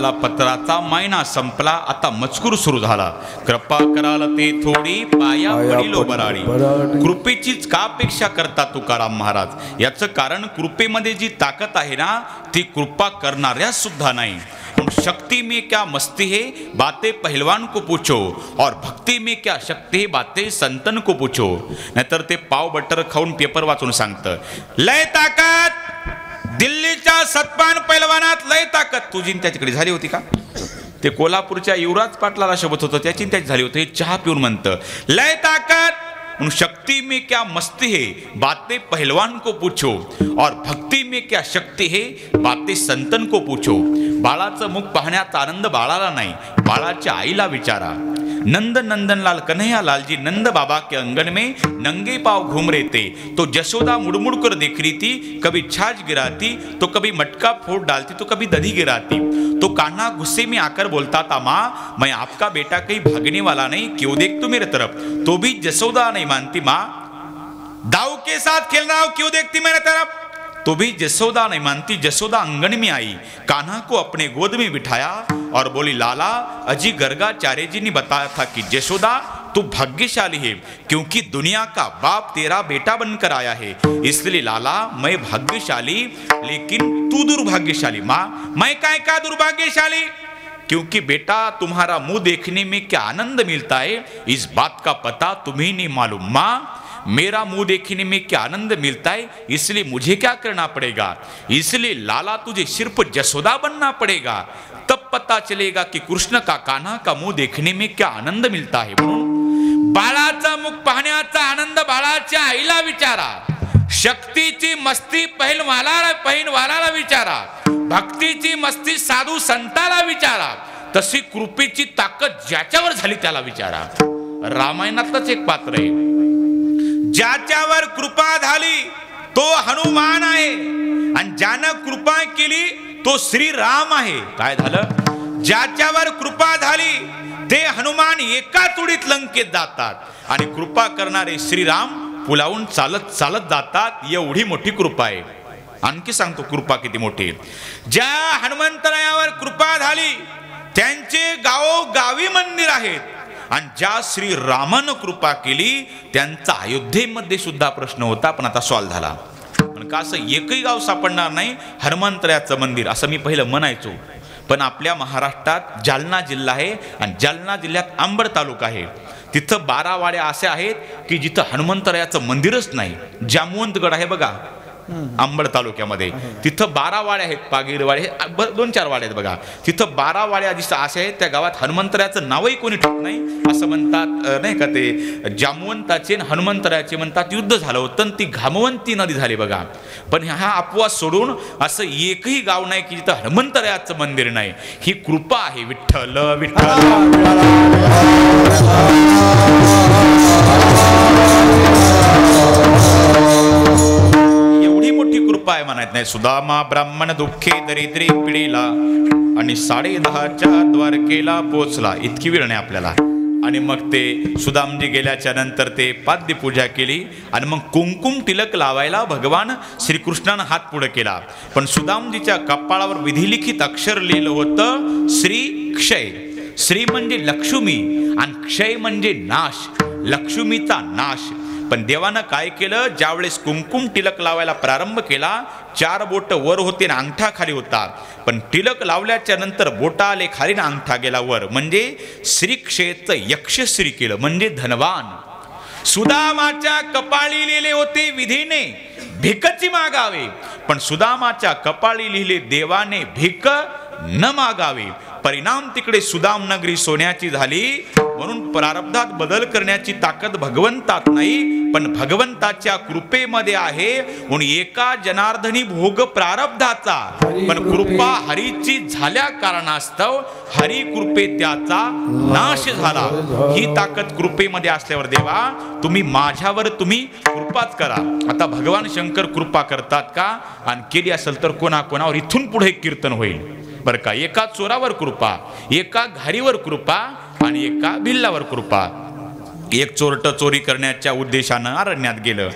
झाला पत्राचा, महिना संपला, आता मजकूर सुरू झाला. कृपा कराल ते थोडी, पाया पडिलो बराडी. कृपेचीच का अपेक्षा करता तुकाराम महाराज? याचं कारण कृपेमध्ये जी ताकद आहे ना, ती कृपा करणाऱ्या सुद्धा नाही. शक्ति में क्या मस्ती है, बातें पहलवान को पूछो, और भक्ति में क्या शक्ति है, बातें संतन को पूछो. नाहीतर ते पाव बटर खाऊन पेपर वाचून सांगतं लय ताकद, दिल्लीच्या सतपान पैलवानात लय ताकद. तुझी त्याच्याकडे झाली होती का? ते कोल्हापूरच्या युवराज पाटलाला शोभत होतं, त्याची त्याची झाली होती. चहा पिऊन म्हणतं लय ताकद, शक्ति में क्या मस्ती है, बातें पहलवान को पूछो, और भक्ति में क्या शक्ति है, बातें संतन को पूछो. बाळाचं मुख पाहण्याचा आनंद बाळाला नाही, बाळाच्या आईला विचारा. नंद नंदनलाल कन्हैया लालजी नंद बाबा के अंगन में नंगे पाव घूम रहे थे, तो जशोदा मुड़मुड़ कर देख रही थी. कभी छाछ गिराती तो कभी मटका फोड़ डालती तो कभी दधी गिराती. तो कान्हा गुस्से में आकर बोलता था, माँ मैं आपका बेटा कहीं भागने वाला नहीं, क्यों देखते मेरे तरफ? तो भी जसोदा नहीं मानती, माँ दाऊ के साथ खेल रहा हूं, क्यों देखती मेरे तरफ? तो भी जसोदा नहीं मानती. जसोदा आंगन में आई, कान्हा को अपने गोद में बिठाया और बोली, लाला अजी गर्गाचार्य जी ने बताया था कि जसोदा तू भाग्यशाली है, क्योंकि दुनिया का बाप तेरा बेटा बनकर आया है. इसलिए लाला मैं भाग्यशाली, लेकिन तू दुर्भाग्यशाली. माँ मैं काय का दुर्भाग्यशाली? क्योंकि बेटा तुम्हारा मुंह देखने में क्या आनंद मिलता है, इस बात का पता तुम्हें नहीं मालूम. माँ मेरा मुंह देखने में क्या आनंद मिलता है, इसलिए मुझे क्या करना पड़ेगा? इसलिए लाला तुझे सिर्फ जसोदा बनना पड़ेगा, तब पता चलेगा कि कृष्ण का कान्हा का मुंह देखने में क्या आनंद मिलता है. म्हणून बाळाचा मुख पाहण्याचा आनंद बाळाच्या आईला विचारा. शक्तीची मस्ती पहिलवानाला विचारा. भक्तीची मस्ती साधू संताला विचारा. तशी कृपेची ताकद ज्याच्यावर झाली त्याला विचारा. रामायणातलंच एक पात्र आहे, ज्याच्यावर कृपा झाली तो हनुमान आहे, आणि ज्यानं कृपा केली तो श्रीराम आहे. काय झालं? ज्याच्यावर कृपा झाली ते हनुमान एका तुडीत लंकेत जातात, आणि कृपा करणारे श्रीराम पुलावून चालत चालत जातात. एवढी मोठी कृपा आहे. आणखी सांगतो कृपा किती मोठी आहे. ज्या हनुमंतरायावर कृपा झाली त्यांचे गावोगावी मंदिर आहेत, आणि ज्या श्रीरामानं कृपा केली त्यांचा अयोध्येमध्ये सुद्धा प्रश्न होता, पण आता सॉल्व्ह झाला. पण का असं एकही गाव सापडणार नाही हनुमंतरायाचं मंदिर असं मी पहिलं म्हणायचो. पण आपल्या महाराष्ट्रात जालना जिल्हा आहे, आणि जालना जिल्ह्यात अंबड तालुका आहे. तिथं 12 वाड्या असे आहेत की जिथं हनुमंतरायाचं मंदिरच नाही. जामवंतगड आहे बघा अंबड तालुक्यामध्ये, तिथं 12 वाड्या आहेत. पागीरवाडे 2-4 वाड्या आहेत बघा. तिथं 12 वाड्या जिथं असे आहेत त्या गावात हनुमंतरायाचं नावही कोणी ठेवत नाही. असं म्हणतात नाही का, ते जामवंताचे हनुमंतरायाचे म्हणतात युद्ध झालं होतं आणि ती घामवंती नदी झाली बघा. पण हा अपवाद सोडून असं एकही गाव नाही की जिथं हनुमंतरायाचं मंदिर नाही. ही कृपा आहे. विठ्ठल विठ्ठल कृपा आहे म्हणायत नाही. सुदामा ब्राह्मण दुःखे दरिद्री पिढीला, आणि 10:30च्या द्वारकेला पोचला. इतकी वेळ नाही आपल्याला. आणि मग ते सुदामजी गेल्याच्या नंतर ते पाद्य पूजा केली, आणि मग कुंकुम तिलक लावायला भगवान श्रीकृष्णानं हात पुढे केला. पण सुदामजीच्या कपाळावर विधिलिखित अक्षर लिहिलं होतं श्री क्षय. श्री म्हणजे लक्ष्मी आणि क्षय म्हणजे नाश, लक्ष्मीचा नाश. पण देवानं काय केलं, ज्यावेळेस कुंकुम टिलक लावायला प्रारंभ केला 4 बोट वर होते आणि अंगठा खाली होता. पण टिलक लावल्याच्या नंतर बोटा आले खाली ना अंगठा गेला वर, म्हणजे श्रीक्षेत्र यक्षश्री केलं, म्हणजे धनवान. सुदामाच्या कपाळी लिहिले होते विधीने भिकची मागावे, पण सुदामाच्या कपाळी लिहिले देवाने भिक न मागावे. परिणाम तिकडे सुदाम नगरी सोन्याची झाली. म्हणून प्रारब्धात बदल करण्याची ताकद भगवंतात नाही, पण भगवंताच्या कृपेमध्ये आहे. म्हणून एका जनार्दनी भोग प्रारब्धाचा, पण कृपा हरीची झाल्या कारणास्तव हरी कृपे त्याचा नाश झाला. ही ताकद कृपेमध्ये असल्यावर देवा तुम्ही माझ्यावर तुम्ही कृपाच करा. आता भगवान शंकर कृपा करतात का? आणि केली असेल तर कोणाकोणावर इथून पुढे कीर्तन होईल बर का. एका चोरावर कृपा, एका घारीवर कृपा, आणि एका भिल्लावर कृपा. एक चोरट चोरी करण्याच्या उद्देशानं अरण्यात गेलं,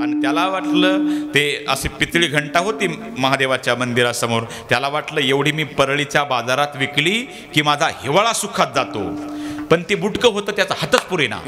आणि त्याला वाटलं, ते अशी पितळी घंटा होती महादेवाच्या मंदिरासमोर, त्याला वाटलं एवढी मी परळीच्या बाजारात विकली की माझा हिवाळा सुखात जातो. पण ते बुटकं होतं, त्याचा हातच पुरेना.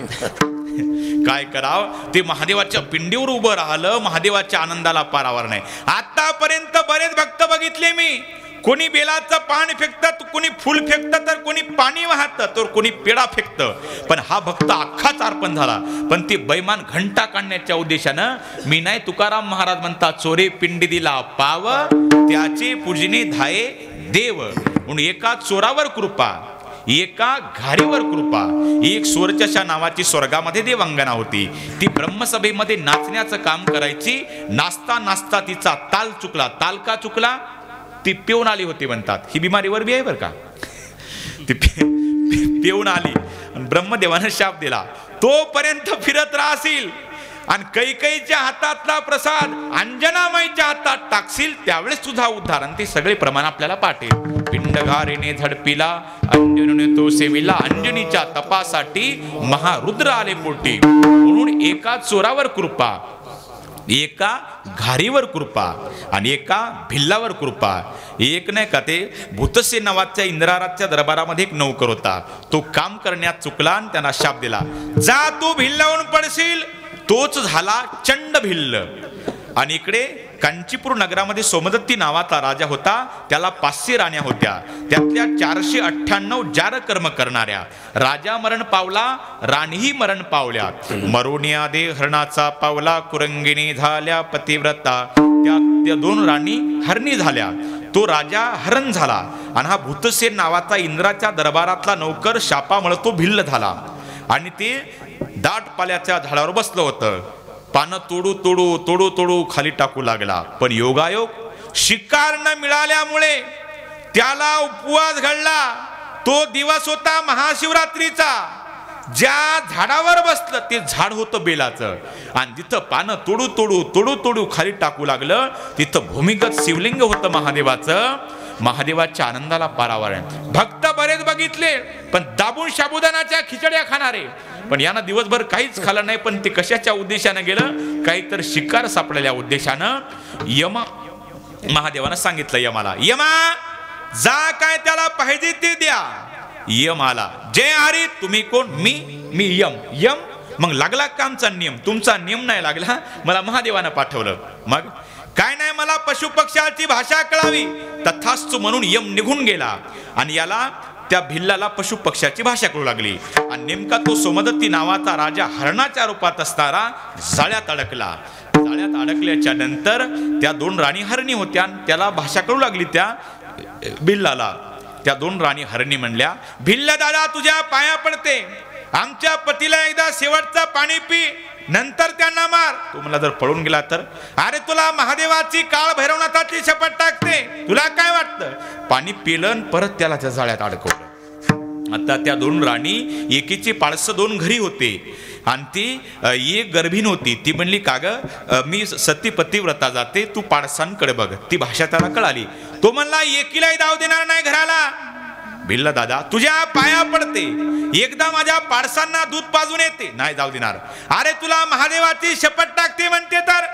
काय कराव, ते महादेवाच्या पिंडीवर उभं राहिलं, महादेवाच्या आनंदाला पारावर नाही. आतापर्यंत बरेच भक्त बघितले मी, कोणी बेलाचं पान फेकतात, कोणी फुल फेकतं, तर कोणी पाणी वाहतं, तर कोणी पेढा फेकतं. पण हा भक्त अख्खाच अर्पण झाला. पण ती बैमान घंटा काढण्याच्या उद्देशानं मी नाही, तुकाराम महाराज म्हणतात, चोरे पिंडी दिला पाव, त्याचे पूजने धाये देव. म्हणून एका चोरावर कृपा, एका घारीवर कृपा. एक स्वर्चशा नावाची स्वर्गामध्ये देवांगना होती. ती ब्रह्मसभेमध्ये नाचण्याचं काम करायची. नाचता नाचता तिचा ताल चुकला. ताल का चुकला? ती पिऊन आली होती म्हणतात. ही बिमारीवर बी आहे बरं का. ती पिऊन आली आणि ब्रह्मदेवानं शाप दिला, तोपर्यंत फिरत राहशील आणि कैकेयीच्या हातातला प्रसाद अंजनामाईच्या हातात टाकशील, त्यावेळेस तुझा उद्धार. आणि ते सगळे प्रमाण आपल्याला पाठेल. पिंडघारीने झडपिला, अंजनीने तो सेविला, अंजनीच्या तपासाठी महारुद्र आले पोटी. म्हणून एका चोरावर कृपा, एका घारीवर कृपा आणि एका भिल्लावर कृपा. एक नाही का, ते भूतसेन नावाच्या इंद्राराच्या दरबारामध्ये एक नौकर होता. तो काम करण्यात चुकला आणि त्यांना शाप दिला, जा तू भिल्लावून पडशील. तोच झाला चंड भिल्ल. आणि इकडे कांचीपूर नगरामध्ये सोमदत्ती नावाचा राजा होता. त्याला 500 राण्या होत्या. त्यातल्या 498 जार कर्म करणाऱ्या. राजा मरण पावला, राणीही मरण पावल्या. मरोनिया दे हरणाचा पावला, कुरंगिणी झाल्या पतिव्रता. त्या 2 राणी हरणी झाल्या. तो राजा हरण झाला. आणि हा भूतसेन नावाचा इंद्राच्या दरबारातला नौकर शापामुळे तो भिल्ल झाला. आणि ते दाट पाल्याच्या झाडावर बसलं होतं. पानं तोडू तोडू तोडू तोडू खाली टाकू लागला. पण योगायोग, शिकार न मिळाल्यामुळे त्याला उपवास घडला. तो दिवस होता महाशिवरात्रीचा. ज्या झाडावर बसलं ते झाड होतं बेलाचं. आणि तिथं पानं तोडू तोडू तोडू तोडू खाली टाकू लागलं. तिथं भूमिगत शिवलिंग होतं महादेवाचं. महादेवाच्या आनंदाला पारावर आहे. भक्त बरेच बघितले, पण दाबून साबुदानाच्या खिचड्या खाणारे. पण यानं दिवसभर काहीच खाल्लं नाही. पण ते कशाच्या उद्देशानं गेलं? काहीतरी शिकार सापडलेल्या उद्देशानं. यमा महादेवानं सांगितलं यमाला, यमा जा, काय त्याला पाहिजे ते द्या. यम आला, जय हरी. तुम्ही कोण? मी यम. यम मग लागला का आमचा नियम? तुमचा नियम नाही लागला, मला महादेवानं पाठवलं. मग काय नाही, मला पशुपक्ष्याची भाषा कळावी. तथास्तु म्हणून यम निघून गेला. आणि याला, त्या भिल्लाला पशु पक्ष्याची भाषा करू लागली. आणि नेमका तो सोमदत्ती नावाचा राजा हरणाच्या रूपात असणारा जाळ्यात अडकला. जाळ्यात अडकल्याच्या नंतर त्या 2 राणी हरणी होत्या. त्याला भाषा करू लागली त्या भिल्लाला. त्या 2 राणी हरणी म्हणल्या, भिल्ला दादा तुझ्या पाया पडते, आमच्या पतीला एकदा शेवटचं पाणी पी, नंतर त्यांना मार. तू मला जर पळून गेला तर? अरे तुला महादेवाची काळ भैरवनाथाची शपथ टाकते, तुला काय वाटतं? पाणी पिलं, परत त्याला त्या जाळ्यात अडकवलं. आता त्या 2 राणी, एकीची पाळस 2 घरी होते आणि ती एक गर्भीण होती. ती म्हणली, का ग मी सती पतिव्रता जाते, तू पाडसांकडे बघ. ती भाषा त्याला कळाली. तो म्हणला, एकीलाही दाव देणार नाही घराला. भिल्ला दादा तुझ्या पाया पडते, एकदा माझ्या पाडसांना दूध पाजून येते. नाही जाऊ देणार. अरे तुला महादेवाची शपथ टाकते म्हणते तर.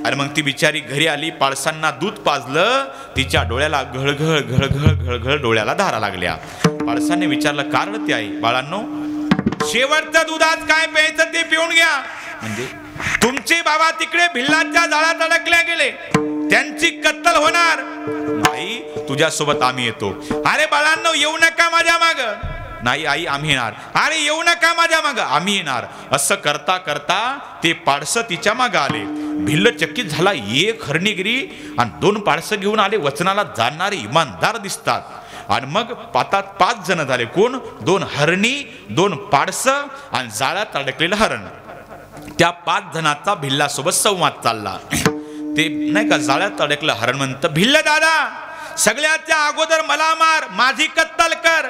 अरे मग ती बिचारी घरी आली, पाडसांना दूध पाजलं. तिच्या डोळ्याला घळघळ घळघळ घळघळ डोळ्याला धारा लागल्या. पाडसाने विचारलं, का रडते आई? बाळांनो, शेवटचं दूध आज काय प्यायचं ते पिऊन घ्या. म्हणजे तुमचे बाबा तिकडे भिल्लाच्या जाळ्यात अडकल्या गेले, त्यांची कत्तल होणार. आई तुझ्यासोबत आम्ही येतो. अरे बाळांनो येऊ नका माझ्या माग. नाही आई आम्ही येणार. अरे येऊ नका माझ्या माग, आम्ही येणार. असं करता करता ते पाडसं तिच्या माग आले. भिल्ल चकित झाला. एक हरणीगिरी आणि 2 पाडसं घेऊन आले. वचनाला जाणणारे इमानदार दिसतात. आणि मग पातात 5 जण झाले. कोण? 2 हरणी, 2 पाडसं आणि जाळ्यात अडकलेलं हरण. त्या 5 जणांचा भिल्लासोबत संवाद चालला. ते नाही का, जाळ्यात अडकलं हरण म्हणतं, भिल्ल दादा सगळ्याच्या अगोदर मला मार, माझी कत्तल कर.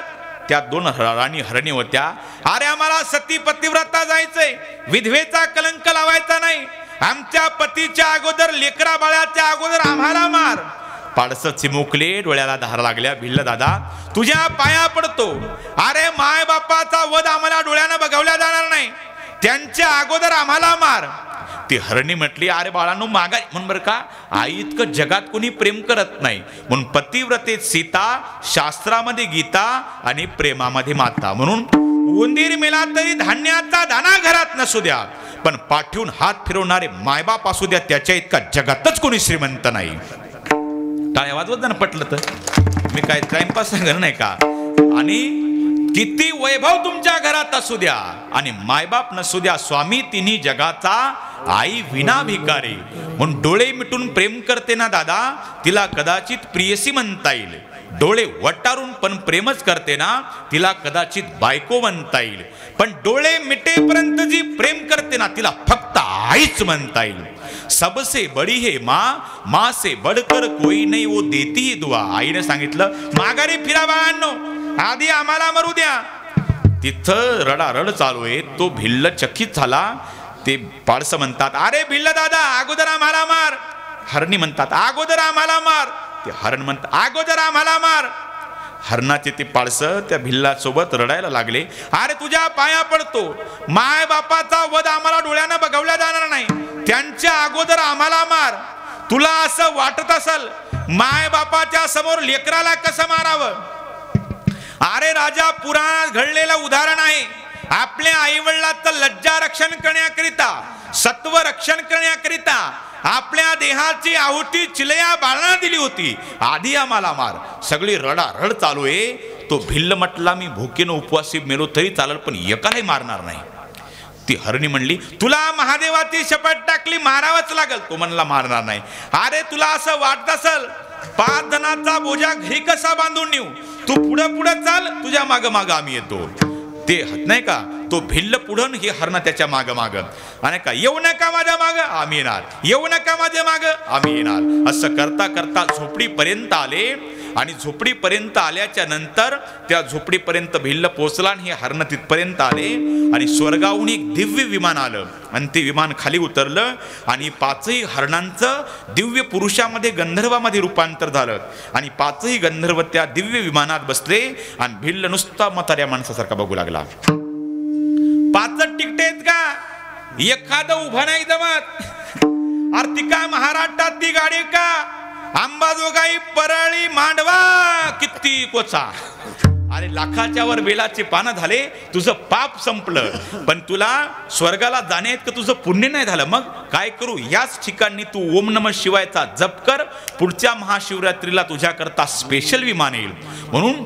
त्या 2 राणी हरणी होत्या. अरे आम्हाला सती पतिव्रता जायचंय, विधवेचा कलंक लावायचा नाही. आमच्या पतीच्या अगोदर, लेकरा बाळाच्या अगोदर आम्हाला मार. पाडसं चिमुकले, डोळ्याला धार लागल्या. भिल्ल दादा तुझ्या पाया पडतो. अरे माय बापाचा वध आम्हाला डोळ्यानं बघवल्या जाणार नाही, त्यांच्या अगोदर आम्हाला मार. ती हरणी म्हटली, अरे बाळांनो मागा म्हणून बरं का, आई इतकं जगात कोणी प्रेम करत नाही म्हणून पतिव्रतेत सीता, शास्त्रामध्ये गीता आणि प्रेमामध्ये माता. म्हणून उंदीर मेला तरी धान्याचा दाना घरात नसू द्या, पण पाठवून हात फिरवणारे मायबाप असू द्या, त्याच्या इतका जगातच कोणी श्रीमंत नाही. टाळ्या वाजवत ना पटलं तर, मी काय टाइमपास सांगणार नाही का. आणि किती वैभव तुमच्या घरात असू द्या आणि मायबाप नसू द्या, स्वामी तिन्ही जगाचा आई विना भिकारी. म्हणून डोळे मिटून प्रेम करते ना दादा, तिला कदाचित प्रियसी म्हणता येईल. डोळे वटारून पण प्रेमच करते ना, तिला कदाचित बायको म्हणता येईल. पण डोळे मिटेपर्यंत जी प्रेम करते ना, तिला फक्त आईच म्हणता येईल. सबसे बडी है माँ से बढ़कर कोई नहीं, वो देती ही दुआ. आईने सांगितलं, माघारी फिरा बाळांनो, आधी आम्हाला मरू द्या. तिथं रडारड चालू आहे. तो भिल्ल चकित झाला. ते पाडस म्हणतात, अरे भिल्ल दादा अगोदर आम्हाला मार. हरणी म्हणतात, अगोदर आम्हाला मार. ते हरण म्हणतात, अगोदर आम्हाला मार. हरणाचे ते पाडस त्या भिल्लासोबत रडायला लागले. अरे तुझ्या पाया पडतो, माय बापाचा वध आम्हाला डोळ्यानं बघवल्या जाणार नाही, त्यांच्या अगोदर आम्हाला मार. तुला असं वाटत असेल माय बापाच्या समोर लेकराला कसं मारावं. अरे राजा, पुराणात घडलेलं उदाहरण आहे. आपल्या आईवडिलाचं लज्जा रक्षण करण्याकरिता, सत्व रक्षण करण्याकरिता आपल्या देहाची आहुती चिलया बाळांना दिली होती. आधी आम्हाला मार. सगळी रडारड चालू आहे. तो भिल्ल म्हटला, मी भुकेनं उपवासी मेलो तरी चालेल, पण एकालाही मारणार नाही. ती हरणी म्हणली, तुला महादेवाची शपथ टाकली, मारावंच लागल. तो म्हणला, मारणार नाही. अरे तुला असं वाटत असेल 5 जणांचा बोजा घरी कसा बांधून नेऊ, तू पुढं पुढं चाल, तुझ्या माग माग आम्ही येतो. ते नाही का, तो भिल्ल पुढं, ही हरण त्याच्या माग माग. आणि का, येऊ नका माझ्या माग, आम्ही येणार. येऊ नका माझ्या माग, आम्ही येणार. असं करता करता झोपडीपर्यंत आले. आणि झोपडीपर्यंत आल्याच्या नंतर त्या झोपडीपर्यंत भिल्ल पोहोचला आणि हे हरण तिथपर्यंत आले. आणि स्वर्गाहून एक दिव्य विमान आलं आणि ते विमान खाली उतरलं. आणि 5ही हरणांचं दिव्य पुरुषामध्ये, गंधर्वामध्ये रूपांतर झालं. आणि 5ही गंधर्व त्या दिव्य विमानात बसले. आणि भिल्ल नुसता म्हाताऱ्या माणसासारखा बघू लागला. 5 तिकटे आहेत का, एखादं उभं नाही जमत. आर्थिका महाराष्ट्रात ती गाडी का, अंबाजोगाई, परळी, मांडवा, किती कोचा. अरे लाखाच्या वर बेलाचे पानं झाले, तुझं पाप संपलं, पण तुला स्वर्गाला जाणे इतकं तुझं पुण्य नाही झालं. मग काय करू, याच ठिकाणी तू ओम नमः शिवायचा जप कर. पुढच्या महाशिवरात्रीला तुझ्याकरता स्पेशल विमान येईल. म्हणून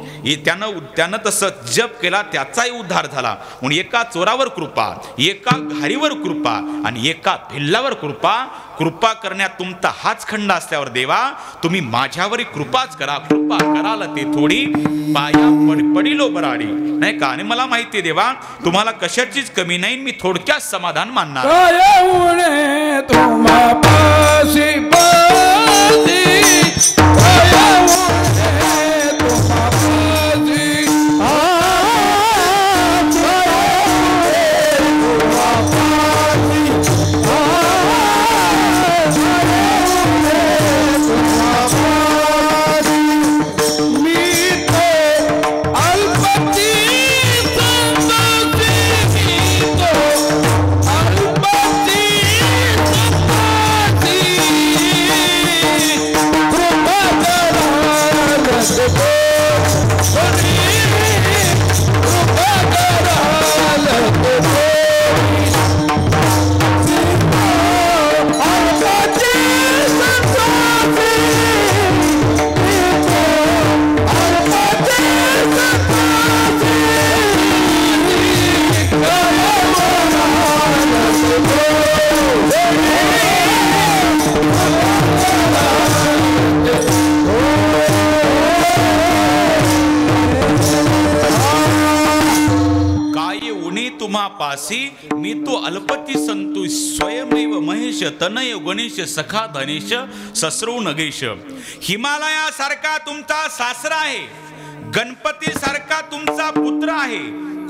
त्यानं तसं जप केला, त्याचाही उद्धार झाला. म्हणून एका चोरावर कृपा, एका घारीवर कृपा आणि एका भिल्लावर कृपा. कृपा करण्यात तुमचा हाच खंड असल्यावर देवा, तुम्ही माझ्यावर कृपाच करा. कृपा कराल ते थोडी, पाया पडिलो बराडी. नाही का, आणि मला माहिती आहे देवा, तुम्हाला कशाचीच कमी नाही. मी थोडक्यात समाधान मानणार. पासी मी तो अल्पती संतोष स्वयमेव महेश तनय गणेश सखा धनेश ससरो नगेश. हिमालयासारखा तुमचा सासरा आहे, गणपती सारखा तुमचा पुत्र आहे,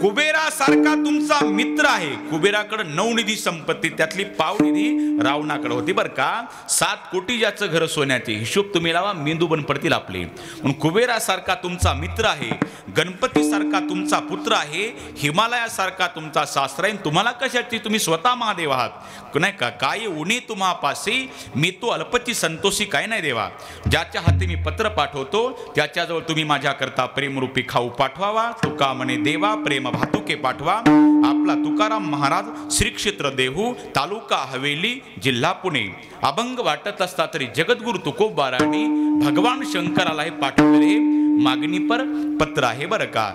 कुबेरासारखा तुमचा मित्र आहे. कुबेराकडे 9 निधी संपत्ती, त्यातली पाव निधी रावणाकडे होती बरं का. 7 कोटी ज्याचं घर सोन्याचे, हिशोब तुम्ही लावा, मेंदू बंद पडतील आपले. म्हणून कुबेरासारखा तुमचा मित्र आहे, गणपतीसारखा तुमचा पुत्र आहे, हिमालयासारखा तुमचा सासरा आहे. तुम्हाला कशाची, तुम्ही स्वतः महादेव आहात नाही का. काय उणे तुम्हापासी मी तो अल्पची संतोषी काय नाही देवा. ज्याच्या हाती मी पत्र पाठवतो त्याच्याजवळ तुम्ही माझ्याकरता प्रेमरूपी खाऊ पाठवावा. तुका म्हणे देवा प्रेम भातुके पाठवा. आपला तुकाराम महाराज, श्री क्षेत्र देहू, तालुका हवेली, जिल्हा पुणे. अभंग वाटत असता तरी जगद्गुरु तुकोबाराणी भगवान शंकराला हे पाठवलेले मागणी पर पत्र आहे बरं का.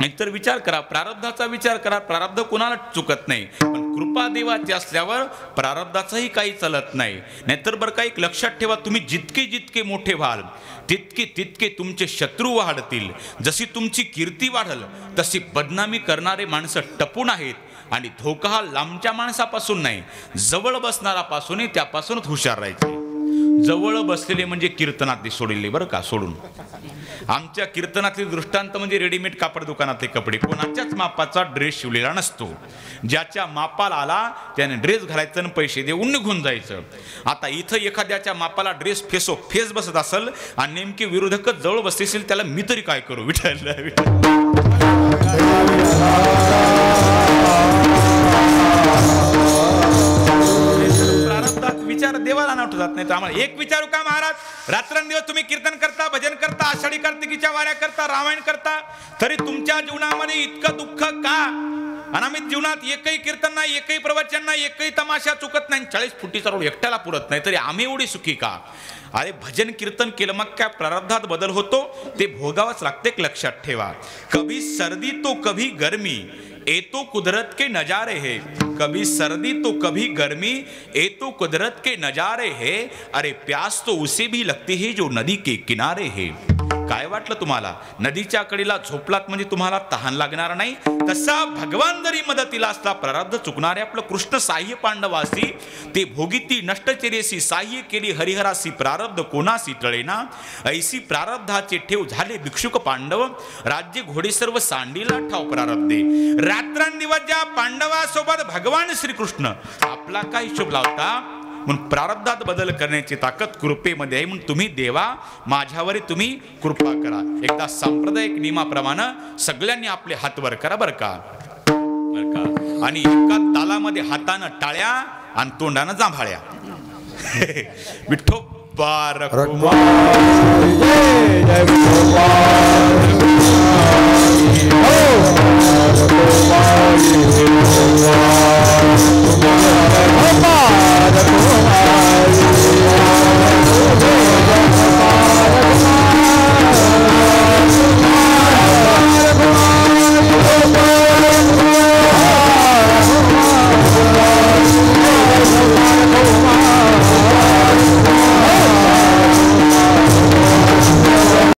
एकतर विचार करा, प्रारब्धाचा विचार करा. प्रारब्ध कोणाला चुकत नाही, पण कृपा देवाची असल्यावर प्रारब्धाचंही काही चालत नाही. नाहीतर बरं का, एक लक्षात ठेवा, तुम्ही जितके जितके मोठे व्हाल तितके तितके तुमचे शत्रू वाढतील. जशी तुमची कीर्ती वाढल तशी बदनामी करणारे माणसं टपून आहेत. आणि धोका हा लांबच्या माणसापासून नाही, जवळ बसणारापासूनही त्यापासूनच हुशार राहायचे. जवळ बसलेले म्हणजे कीर्तनातले सोडले बरं का, सोडून. आमच्या कीर्तनातले दृष्टांत म्हणजे रेडीमेड कापड दुकानातले कपडे. कोणाच्याच मापाचा ड्रेस शिवलेला नसतो. ज्याच्या मापाला आला त्याने ड्रेस घालायचं आणि पैसे देऊन निघून जायचं. आता इथं एखाद्याच्या मापाला ड्रेस फेस बसत असेल आणि नेमके विरोधकच जवळ बसले असेल, त्याला मी तरी काय करू. विचार देवाला नाव जात नाही. तर आम्हाला एक विचारू का महाराज, रात्रंदिवस तुम्ही कीर्तन करता, भजन करता, आषाढी कार्तिकीच्या वाऱ्या करता, रामायण करता, तरी तुमच्या जीवनामध्ये इतकं दुःख का. अनामित जीवनात एकही कीर्तन नाही, एकही प्रवचन नाही, एकही तमाशा चुकत नाही, 40 फुटीचा रोड एकट्याला पुरत नाही, तरी आम्ही एवढी सुखी का. अरे भजन कीर्तन केलं मग काय प्रारब्धात बदल होतो, ते भोगावंच लागते. एक लक्षात ठेवा, कभी सर्दी तो कभी गर्मी, ये तो कुदरत के नजारे है. कभी सर्दी तो कभी गर्मी, ये तो कुदरत के नजारे है. अरे प्यास तो उसे भी लगती है जो नदी के किनारे है. काय वाटलं तुम्हाला, नदीच्या कडेला झोपलात म्हणजे तुम्हाला तहान लागणार नाही. तसा भगवान जरी मदतीला असला, प्रारब्ध चुकणारे आपलं कृष्ण साह्य पांडवासी, ते भोगिती नष्टचेरेसी साह्य केली हरिहरासी, प्रारब्ध कोणासी टळेना. ऐसी प्रारब्धाचे ठेव झाले भिक्षुक पांडव, राज्य घोडे सर्व सांडीला ठाव प्रारब्धे. रात्रंदिवस ज्या पांडवासोबत भगवान श्रीकृष्ण आपला काय हिशोब लावता. म्हणून प्रारब्धात बदल करण्याची ताकद कृपेमध्ये आहे. म्हणून तुम्ही देवा माझ्यावर तुम्ही कृपा करा. एकदा सांप्रदायिक नियमाप्रमाणे सगळ्यांनी आपले हात वर करा बरं का. आणि एका तालामध्ये हातानं टाळ्या आणि तोंडानं जांभाळ्या. विठ्ठो बारक Oh